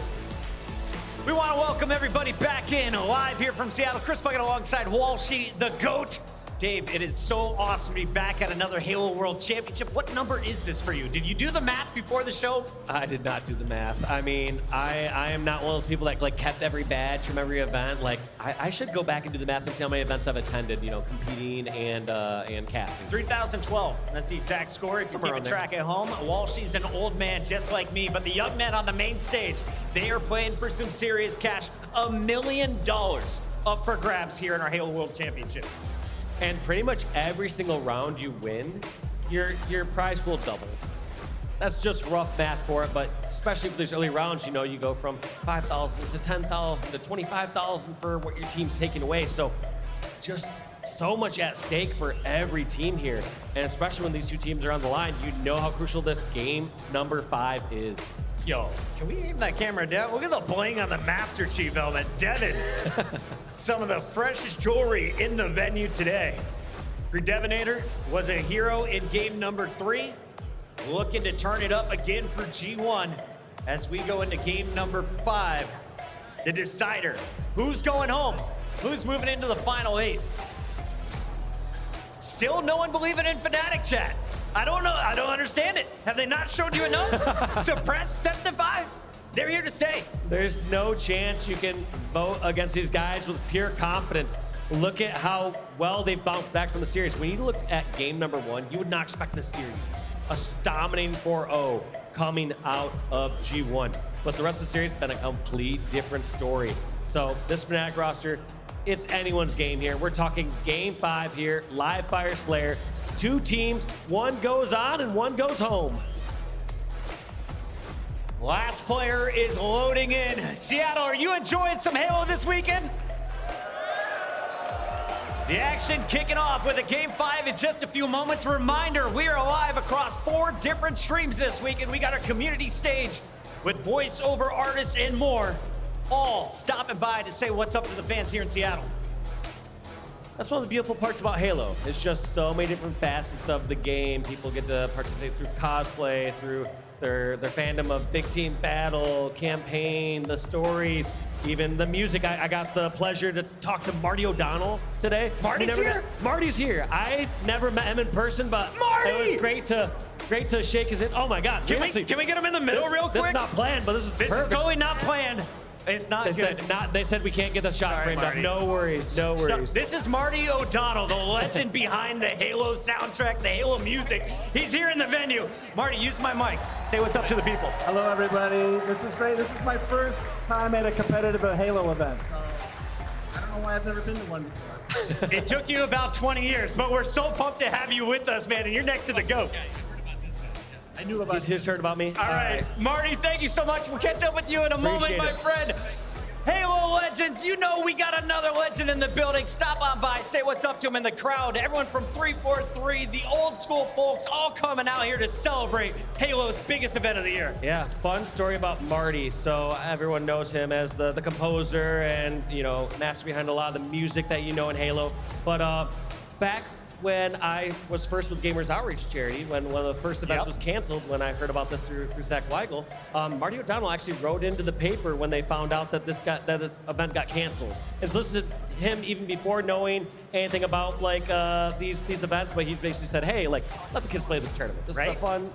We want to welcome everybody back in live here from Seattle. Chris Bucket alongside Walshy, the GOAT. Dave, it is so awesome to be back at another Halo World Championship. What number is this for you? Did you do the math before the show? I did not do the math. I mean, I am not one of those people that like kept every badge from every event. Like, I should go back and do the math and see how many events I've attended, you know, competing and casting. 3,012. That's the exact score. If you're keeping track at home, Walshy's an old man just like me, but the young men on the main stage, they are playing for some serious cash. $1 million up for grabs here in our Halo World Championship. And pretty much every single round you win, your prize pool doubles. That's just rough math for it, but especially for these early rounds, you know, you go from 5,000 to 10,000 to 25,000 for what your team's taking away. So just so much at stake for every team here. And especially when these two teams are on the line, you know how crucial this game number 5 is. Yo, can we aim that camera down? Look at the bling on the Master Chief helmet. Devin, some of the freshest jewelry in the venue today. Predevenator was a hero in game number 3. Looking to turn it up again for G1 as we go into game number 5. The decider. Who's going home? Who's moving into the final 8? Still no one believing in Fnatic, chat. I don't know. I don't understand it. Have they not showed you enough to press 75? They're here to stay. There's no chance you can vote against these guys with pure confidence. Look at how well they've bounced back from the series. When you look at game number 1, you would not expect this series. A dominating 4-0 coming out of G1. But the rest of the series has been a complete different story. So this Fnatic roster, it's anyone's game here. We're talking game 5 here, live fire Slayer. 2 teams, one goes on and one goes home. Last player is loading in. Seattle, are you enjoying some Halo this weekend? The action kicking off with a game 5 in just a few moments. Reminder, we are live across 4 different streams this week, and we got our community stage with voiceover artists and more, all stopping by to say what's up to the fans here in Seattle. That's one of the beautiful parts about Halo. It's just so many different facets of the game. People get to participate through cosplay, through their fandom of Big Team Battle, campaign, the stories, even the music. I got the pleasure to talk to Marty O'Donnell today. Marty's here? Marty's here. I never met him in person, but Marty! It was great to shake his hand. Oh my God. Can we get him in the middle real quick? This is not planned, but this is perfect. This is totally not planned. It's not good. They said we can't get the shot framed up. No worries, no worries. This is Marty O'Donnell, the legend behind the Halo soundtrack, the Halo music. He's here in the venue. Marty, use my mics. Say what's up to the people. Hello, everybody. This is great. This is my first time at a competitive Halo event. So I don't know why I've never been to one before. It took you about 20 years, but we're so pumped to have you with us, man, and you're next to the GOAT. I knew about He's heard about me. All right. Marty, thank you so much. We'll catch up with you in a moment, my friend. Halo legends, you know we got another legend in the building. Stop on by, say what's up to him in the crowd. Everyone from 343, the old school folks, all coming out here to celebrate Halo's biggest event of the year. Yeah, fun story about Marty. So everyone knows him as the composer and, you know, master behind a lot of the music that you know in Halo. But back when I was first with Gamers Outreach Charity, when one of the first events was canceled, when I heard about this through Zach Weigel, Marty O'Donnell actually wrote into the paper when they found out that this event got canceled. And solicited him even before knowing anything about like these events, but he basically said, hey, like, let the kids play this tournament. This is a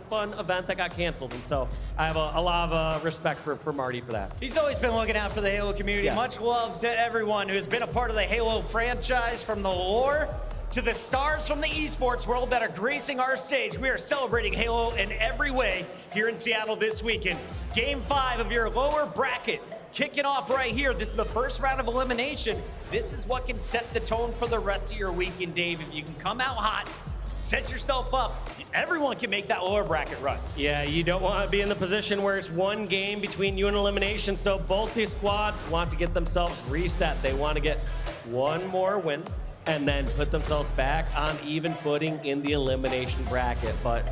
fun event that got canceled. And so I have a lot of respect for Marty for that. He's always been looking out for the Halo community. Yes. Much love to everyone who's been a part of the Halo franchise, from the lore to the stars from the esports world that are gracing our stage. We are celebrating Halo in every way here in Seattle this weekend. Game 5 of your lower bracket kicking off right here. This is the first round of elimination. This is what can set the tone for the rest of your weekend, Dave. If you can come out hot, set yourself up, everyone can make that lower bracket run. Yeah, you don't want to be in the position where it's one game between you and elimination, so both these squads want to get themselves reset. They want to get one more win and then put themselves back on even footing in the elimination bracket. But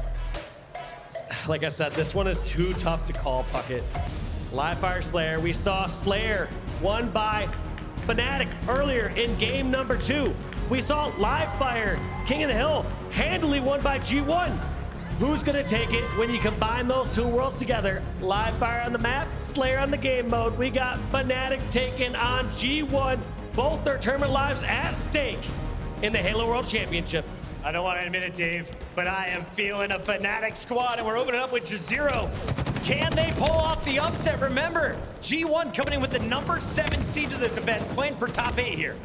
like I said, this one is too tough to call, Puckett. Live Fire Slayer, we saw Slayer won by Fnatic earlier in game number 2. We saw Live Fire, King of the Hill, handily won by G1. Who's gonna take it when you combine those two worlds together? Live Fire on the map, Slayer on the game mode. We got Fnatic taking on G1, both their tournament lives at stake. in the Halo World Championship. I don't want to admit it, Dave, but I am feeling a Fnatic squad, and we're opening up with Jazero. Can they pull off the upset? Remember, G1 coming in with the number 7 seed to this event, playing for top 8 here.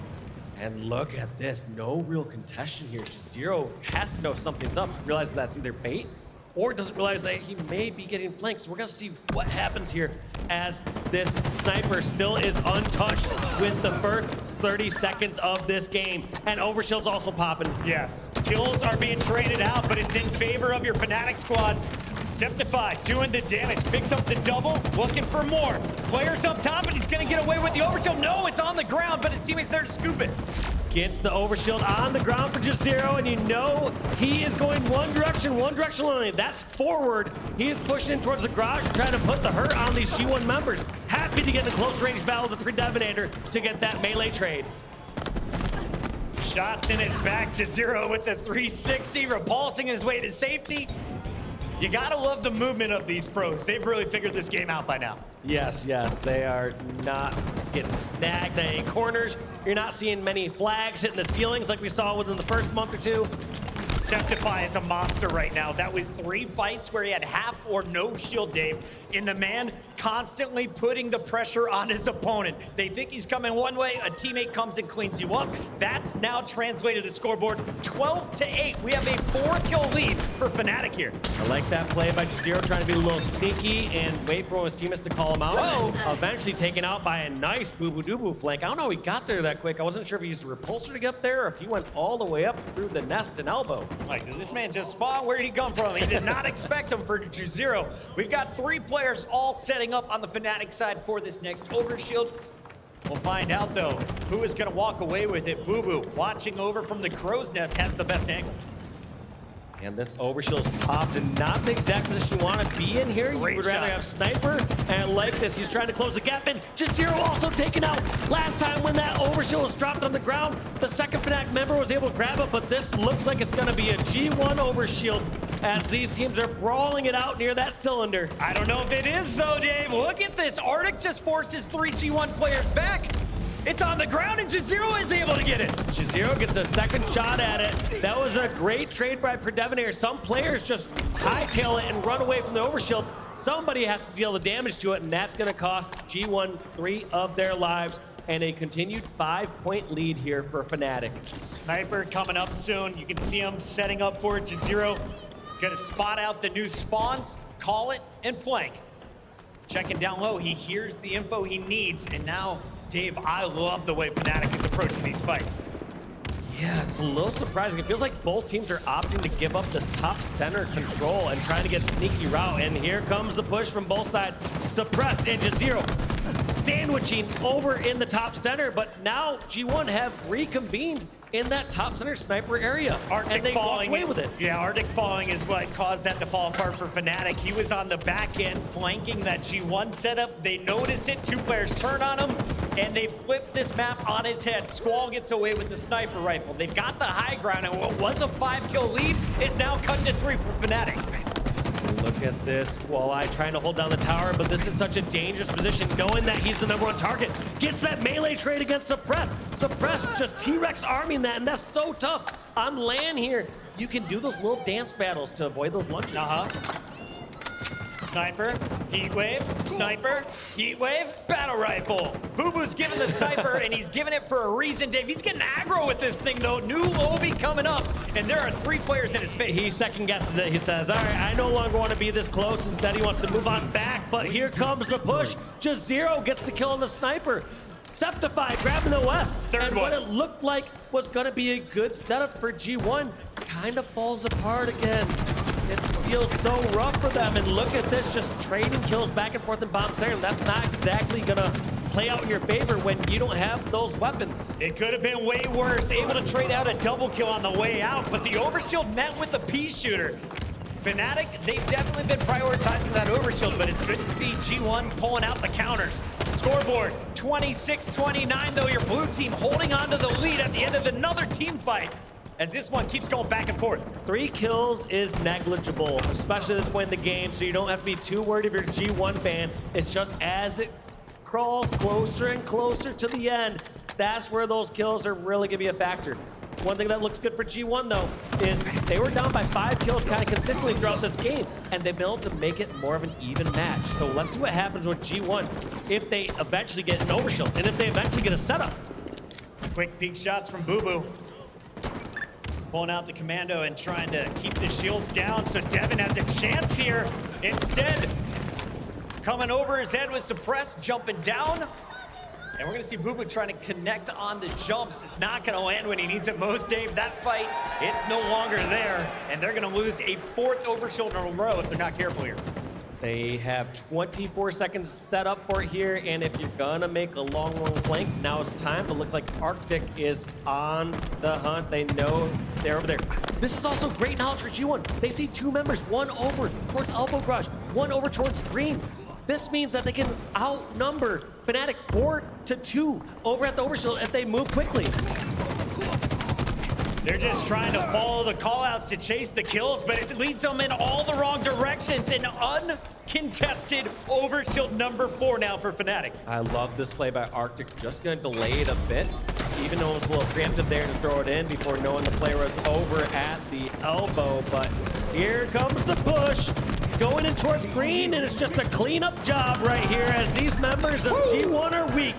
And look at this, no real contestation here. Zero has to know something's up, realizes that's either bait or doesn't realize that he may be getting flanked. So we're gonna see what happens here as this sniper still is untouched with the first 30 seconds of this game. And Overshield's also popping. Yes, kills are being traded out, but it's in favor of your Fnatic squad. Septify doing the damage, picks up the double, looking for more. Players up top, and he's gonna get away with the overshield. No, it's on the ground, but his teammates there to scoop it. Gets the overshield on the ground for Jazero, and you know he is going one direction only. That's forward. He is pushing in towards the garage, trying to put the hurt on these G1 members. Happy to get in a close range battle with the Predominator to get that melee trade. Shots in his back, Jazero with the 360, repulsing his way to safety. You gotta love the movement of these pros. They've really figured this game out by now. Yes, they are not getting snagged in any corners. You're not seeing many flags hitting the ceilings like we saw within the first month or two. Septify is a monster right now. That was 3 fights where he had half or no shield, Dave. And the man constantly putting the pressure on his opponent. They think he's coming one way, a teammate comes and cleans you up. That's now translated to scoreboard 12-8. We have a 4-kill lead for Fnatic here. I like that play by Jazero, trying to be a little sneaky and wait for his teammates to call him out. Whoa. And eventually taken out by a nice boo-boo-doo-boo flank. I don't know how he got there that quick. I wasn't sure if he used a repulsor to get up there or if he went all the way up through the nest and elbow. Like, did this man just spawn? Where did he come from? He did not expect him for Jazero. We've got 3 players all setting up on the Fnatic side for this next overshield. We'll find out, though, who is going to walk away with it. Boo Boo, watching over from the crow's nest, has the best angle. And this overshield is popped and not the exact position you want to be in here. Great You would rather have shots. Sniper, and like this, he's trying to close the gap, and Jazero also taken out. Last time when that overshield was dropped on the ground, the second Fnatic member was able to grab it, but this looks like it's going to be a G1 overshield as these teams are brawling it out near that cylinder. I don't know if it is, though, Dave. Look at this. Arctic just forces 3 G1 players back. It's on the ground, and Jazero is able to get it. Jazero gets a second shot at it. That was a great trade by Predominator. Some players just hightail it and run away from the overshield. Somebody has to deal the damage to it, and that's going to cost G1 3 of their lives and a continued 5-point lead here for Fnatic. Sniper coming up soon. You can see him setting up for it. Jazero gonna spot out the new spawns, call it, and flank. Checking down low, he hears the info he needs, and now, Dave, I love the way Fnatic is approaching these fights. Yeah, it's a little surprising. It feels like both teams are opting to give up this top center control and trying to get sneaky route. And here comes the push from both sides. Suppressed and Jazero sandwiching over in the top center. But now G1 have reconvened in that top center sniper area. Arctic and they walked falling away with it. Yeah, Arctic falling is what caused that to fall apart for Fnatic. He was on the back end flanking that G1 setup. They notice it, 2 players turn on him, and they flip this map on his head. Squall gets away with the sniper rifle. They've got the high ground, and what was a 5-kill lead is now cut to 3 for Fnatic. Look at this, Walleye trying to hold down the tower, but this is such a dangerous position, knowing that he's the #1 target. Gets that melee trade against Suppress. Suppress just T-Rex arming that, and that's so tough. On land here, you can do those little dance battles to avoid those lunges. Sniper, heat wave, sniper, heat wave, battle rifle. Boo Boo's giving the sniper, and he's giving it for a reason, Dave. He's getting aggro with this thing, though. New Obi coming up, and there are 3 players in his face. He second guesses it. He says, all right, I no longer want to be this close. Instead, he wants to move on back, but here comes the push. Jazero gets the kill on the sniper. Septify grabbing the West. Third and one. what it looked like was going to be a good setup for G1 kind of falls apart again. It feels so rough for them, and look at this, just trading kills back and forth in bomb center. That's not exactly gonna play out in your favor when you don't have those weapons. It could have been way worse. Able to trade out a double kill on the way out, but the overshield met with the pea shooter. Fnatic, they've definitely been prioritizing that overshield, but it's good to see G1 pulling out the counters. Scoreboard 26-29, though. Your blue team holding on to the lead at the end of another team fight, as this one keeps going back and forth. 3 kills is negligible, especially at this point in the game, so you don't have to be too worried if you're a G1 fan. It's just as it crawls closer and closer to the end, that's where those kills are really gonna be a factor. One thing that looks good for G1 though is they were down by 5 kills kind of consistently throughout this game, and they've been able to make it more of an even match. So let's see what happens with G1 if they eventually get an overshield and if they eventually get a setup. Quick peek shots from Boo Boo. Pulling out the commando and trying to keep the shields down so Devin has a chance here. Instead, coming over his head with suppressed, jumping down. And we're gonna see Boo Boo trying to connect on the jumps. It's not gonna land when he needs it most, Dave. That fight, it's no longer there. And they're gonna lose a 4th overshield in a row if they're not careful here. They have 24 seconds set up for it here, and if you're gonna make a long flank, now it's time. But looks like Arctic is on the hunt. They know they're over there. This is also great knowledge for G1. They see 2 members, one over towards Elbow Garage, one over towards Green. This means that they can outnumber Fnatic 4-2 over at the overshield if they move quickly. They're just trying to follow the callouts to chase the kills, but it leads them in all the wrong directions. An uncontested overshield number 4 now for Fnatic. I love this play by Arctic. Just gonna delay it a bit, even though it was a little preemptive there to throw it in before knowing the player was over at the elbow. But here comes the push. Going in towards Green, and it's just a cleanup job right here as these members of G1 are weak.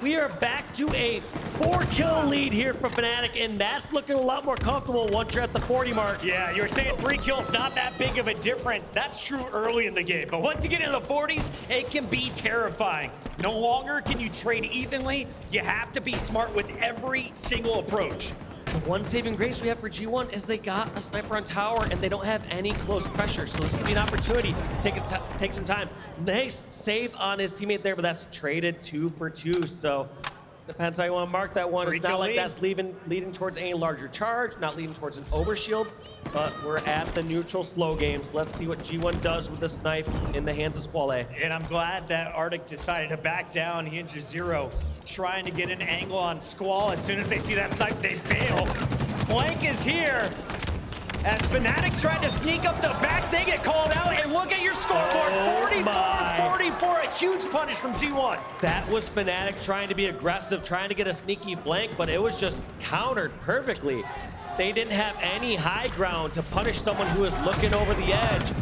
We are back to a 4-kill lead here for Fnatic, and that's looking a lot more comfortable once you're at the 40 mark. Yeah, you were saying 3 kills, not that big of a difference. That's true early in the game, but once you get into the 40s, it can be terrifying. No longer can you trade evenly. You have to be smart with every single approach. The one saving grace we have for G1 is they got a sniper on tower and they don't have any close pressure. So this could be an opportunity to take some time. Nice save on his teammate there, but that's traded 2 for 2. So depends how you want to mark that one. It's not like that's leading towards any larger charge, not leading towards an overshield, but we're at the neutral slow games. Let's see what G1 does with the snipe in the hands of Squall A. And I'm glad that Arctic decided to back down. He and J0 trying to get an angle on Squall. As soon as they see that snipe, they bail. Flank is here. As Fnatic tried to sneak up the back, they get called out, and look at your scoreboard, 44-44, a huge punish from G1. That was Fnatic trying to be aggressive, trying to get a sneaky flank, but it was just countered perfectly. They didn't have any high ground to punish someone who is looking over the edge.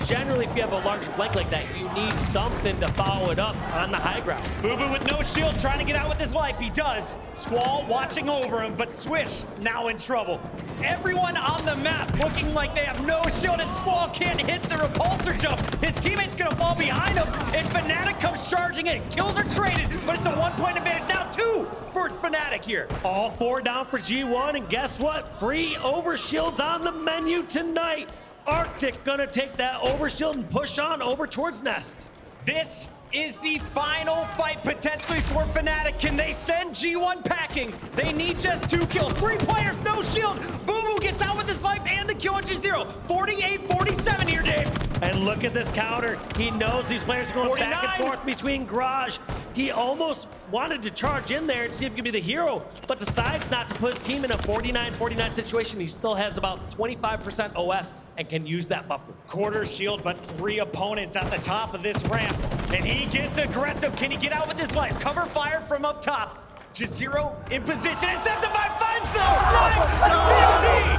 Generally, if you have a large flank like that, you need something to follow it up on the high ground. Boo Boo with no shield, trying to get out with his life. He does. Squall watching over him, but Swish now in trouble. Everyone on the map looking like they have no shield, and Squall can't hit the repulsor jump. His teammate's gonna fall behind him, and Fnatic comes charging in. Kills are traded, but it's a 1-point advantage. Now 2 for Fnatic here. All 4 down for G1, and guess what? Free overshields on the menu tonight. Arctic gonna take that overshield and push on over towards Nest. This is the final fight potentially for Fnatic. Can they send G1 packing? They need just 2 kills. 3 players, no shield. Boo Boo gets out with his life and the kill on J0. 48-47 here, Dave. And look at this counter. He knows these players are going 49. back and forth between Garage. He almost wanted to charge in there and see if he could be the hero, but decides not to put his team in a 49-49 situation. He still has about 25% OS and can use that buffer. Quarter shield, but 3 opponents at the top of this ramp. And he gets aggressive. Can he get out with his life? Cover fire from up top. J0 in position. And Septify finds the snipe. 50,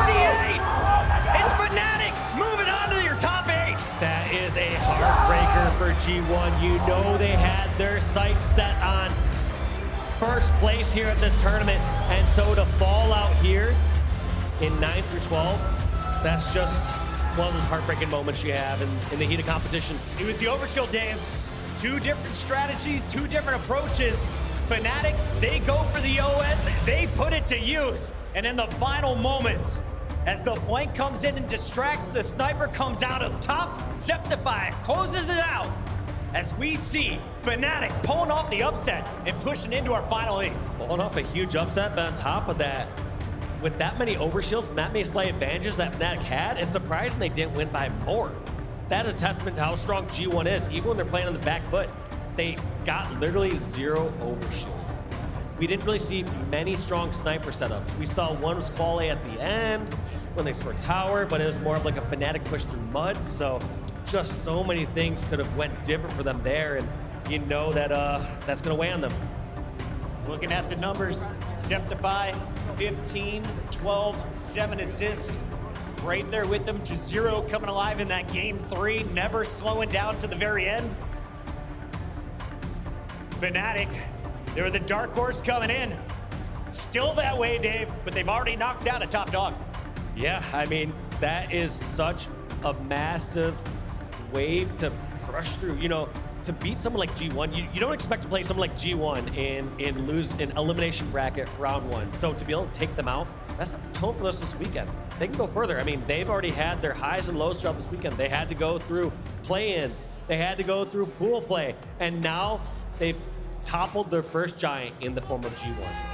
48. It's Fnatic moving on to your top 8. That is a heartbreaker for G1. You know they had their sights set on first place here at this tournament. And so to fall out here in 9 through 12, that's just one of those heartbreaking moments you have in the heat of competition. It was the overshield, Dave. 2 different strategies, 2 different approaches. Fnatic, they go for the OS, they put it to use. And in the final moments, as the flank comes in and distracts, the sniper comes out of top, Septify closes it out. As we see Fnatic pulling off the upset and pushing into our final 8. Pulling off a huge upset, but on top of that, with that many overshields and that many slight advantages that Fnatic had, it's surprising they didn't win by more. That is a testament to how strong G1 is. Even when they're playing on the back foot, they got literally 0 overshields. We didn't really see many strong sniper setups. We saw one with Squall A at the end when they scored tower, but it was more of like a Fnatic push through mud. So just so many things could have went different for them there, and you know that that's gonna weigh on them. Looking at the numbers, Septify 15, 12, 7 assists. Right there with them. Jazero coming alive in that game 3, never slowing down to the very end. Fnatic, they were the dark horse coming in. Still that way, Dave, but they've already knocked out a top dog. Yeah, I mean, that is such a massive wave to crush through. You know, to beat someone like G1, you don't expect to play someone like G1 and lose in elimination bracket round 1. So to be able to take them out, that's the tone for us this weekend. They can go further. I mean, they've already had their highs and lows throughout this weekend. They had to go through play-ins. They had to go through pool play. And now they've toppled their first giant in the form of G1.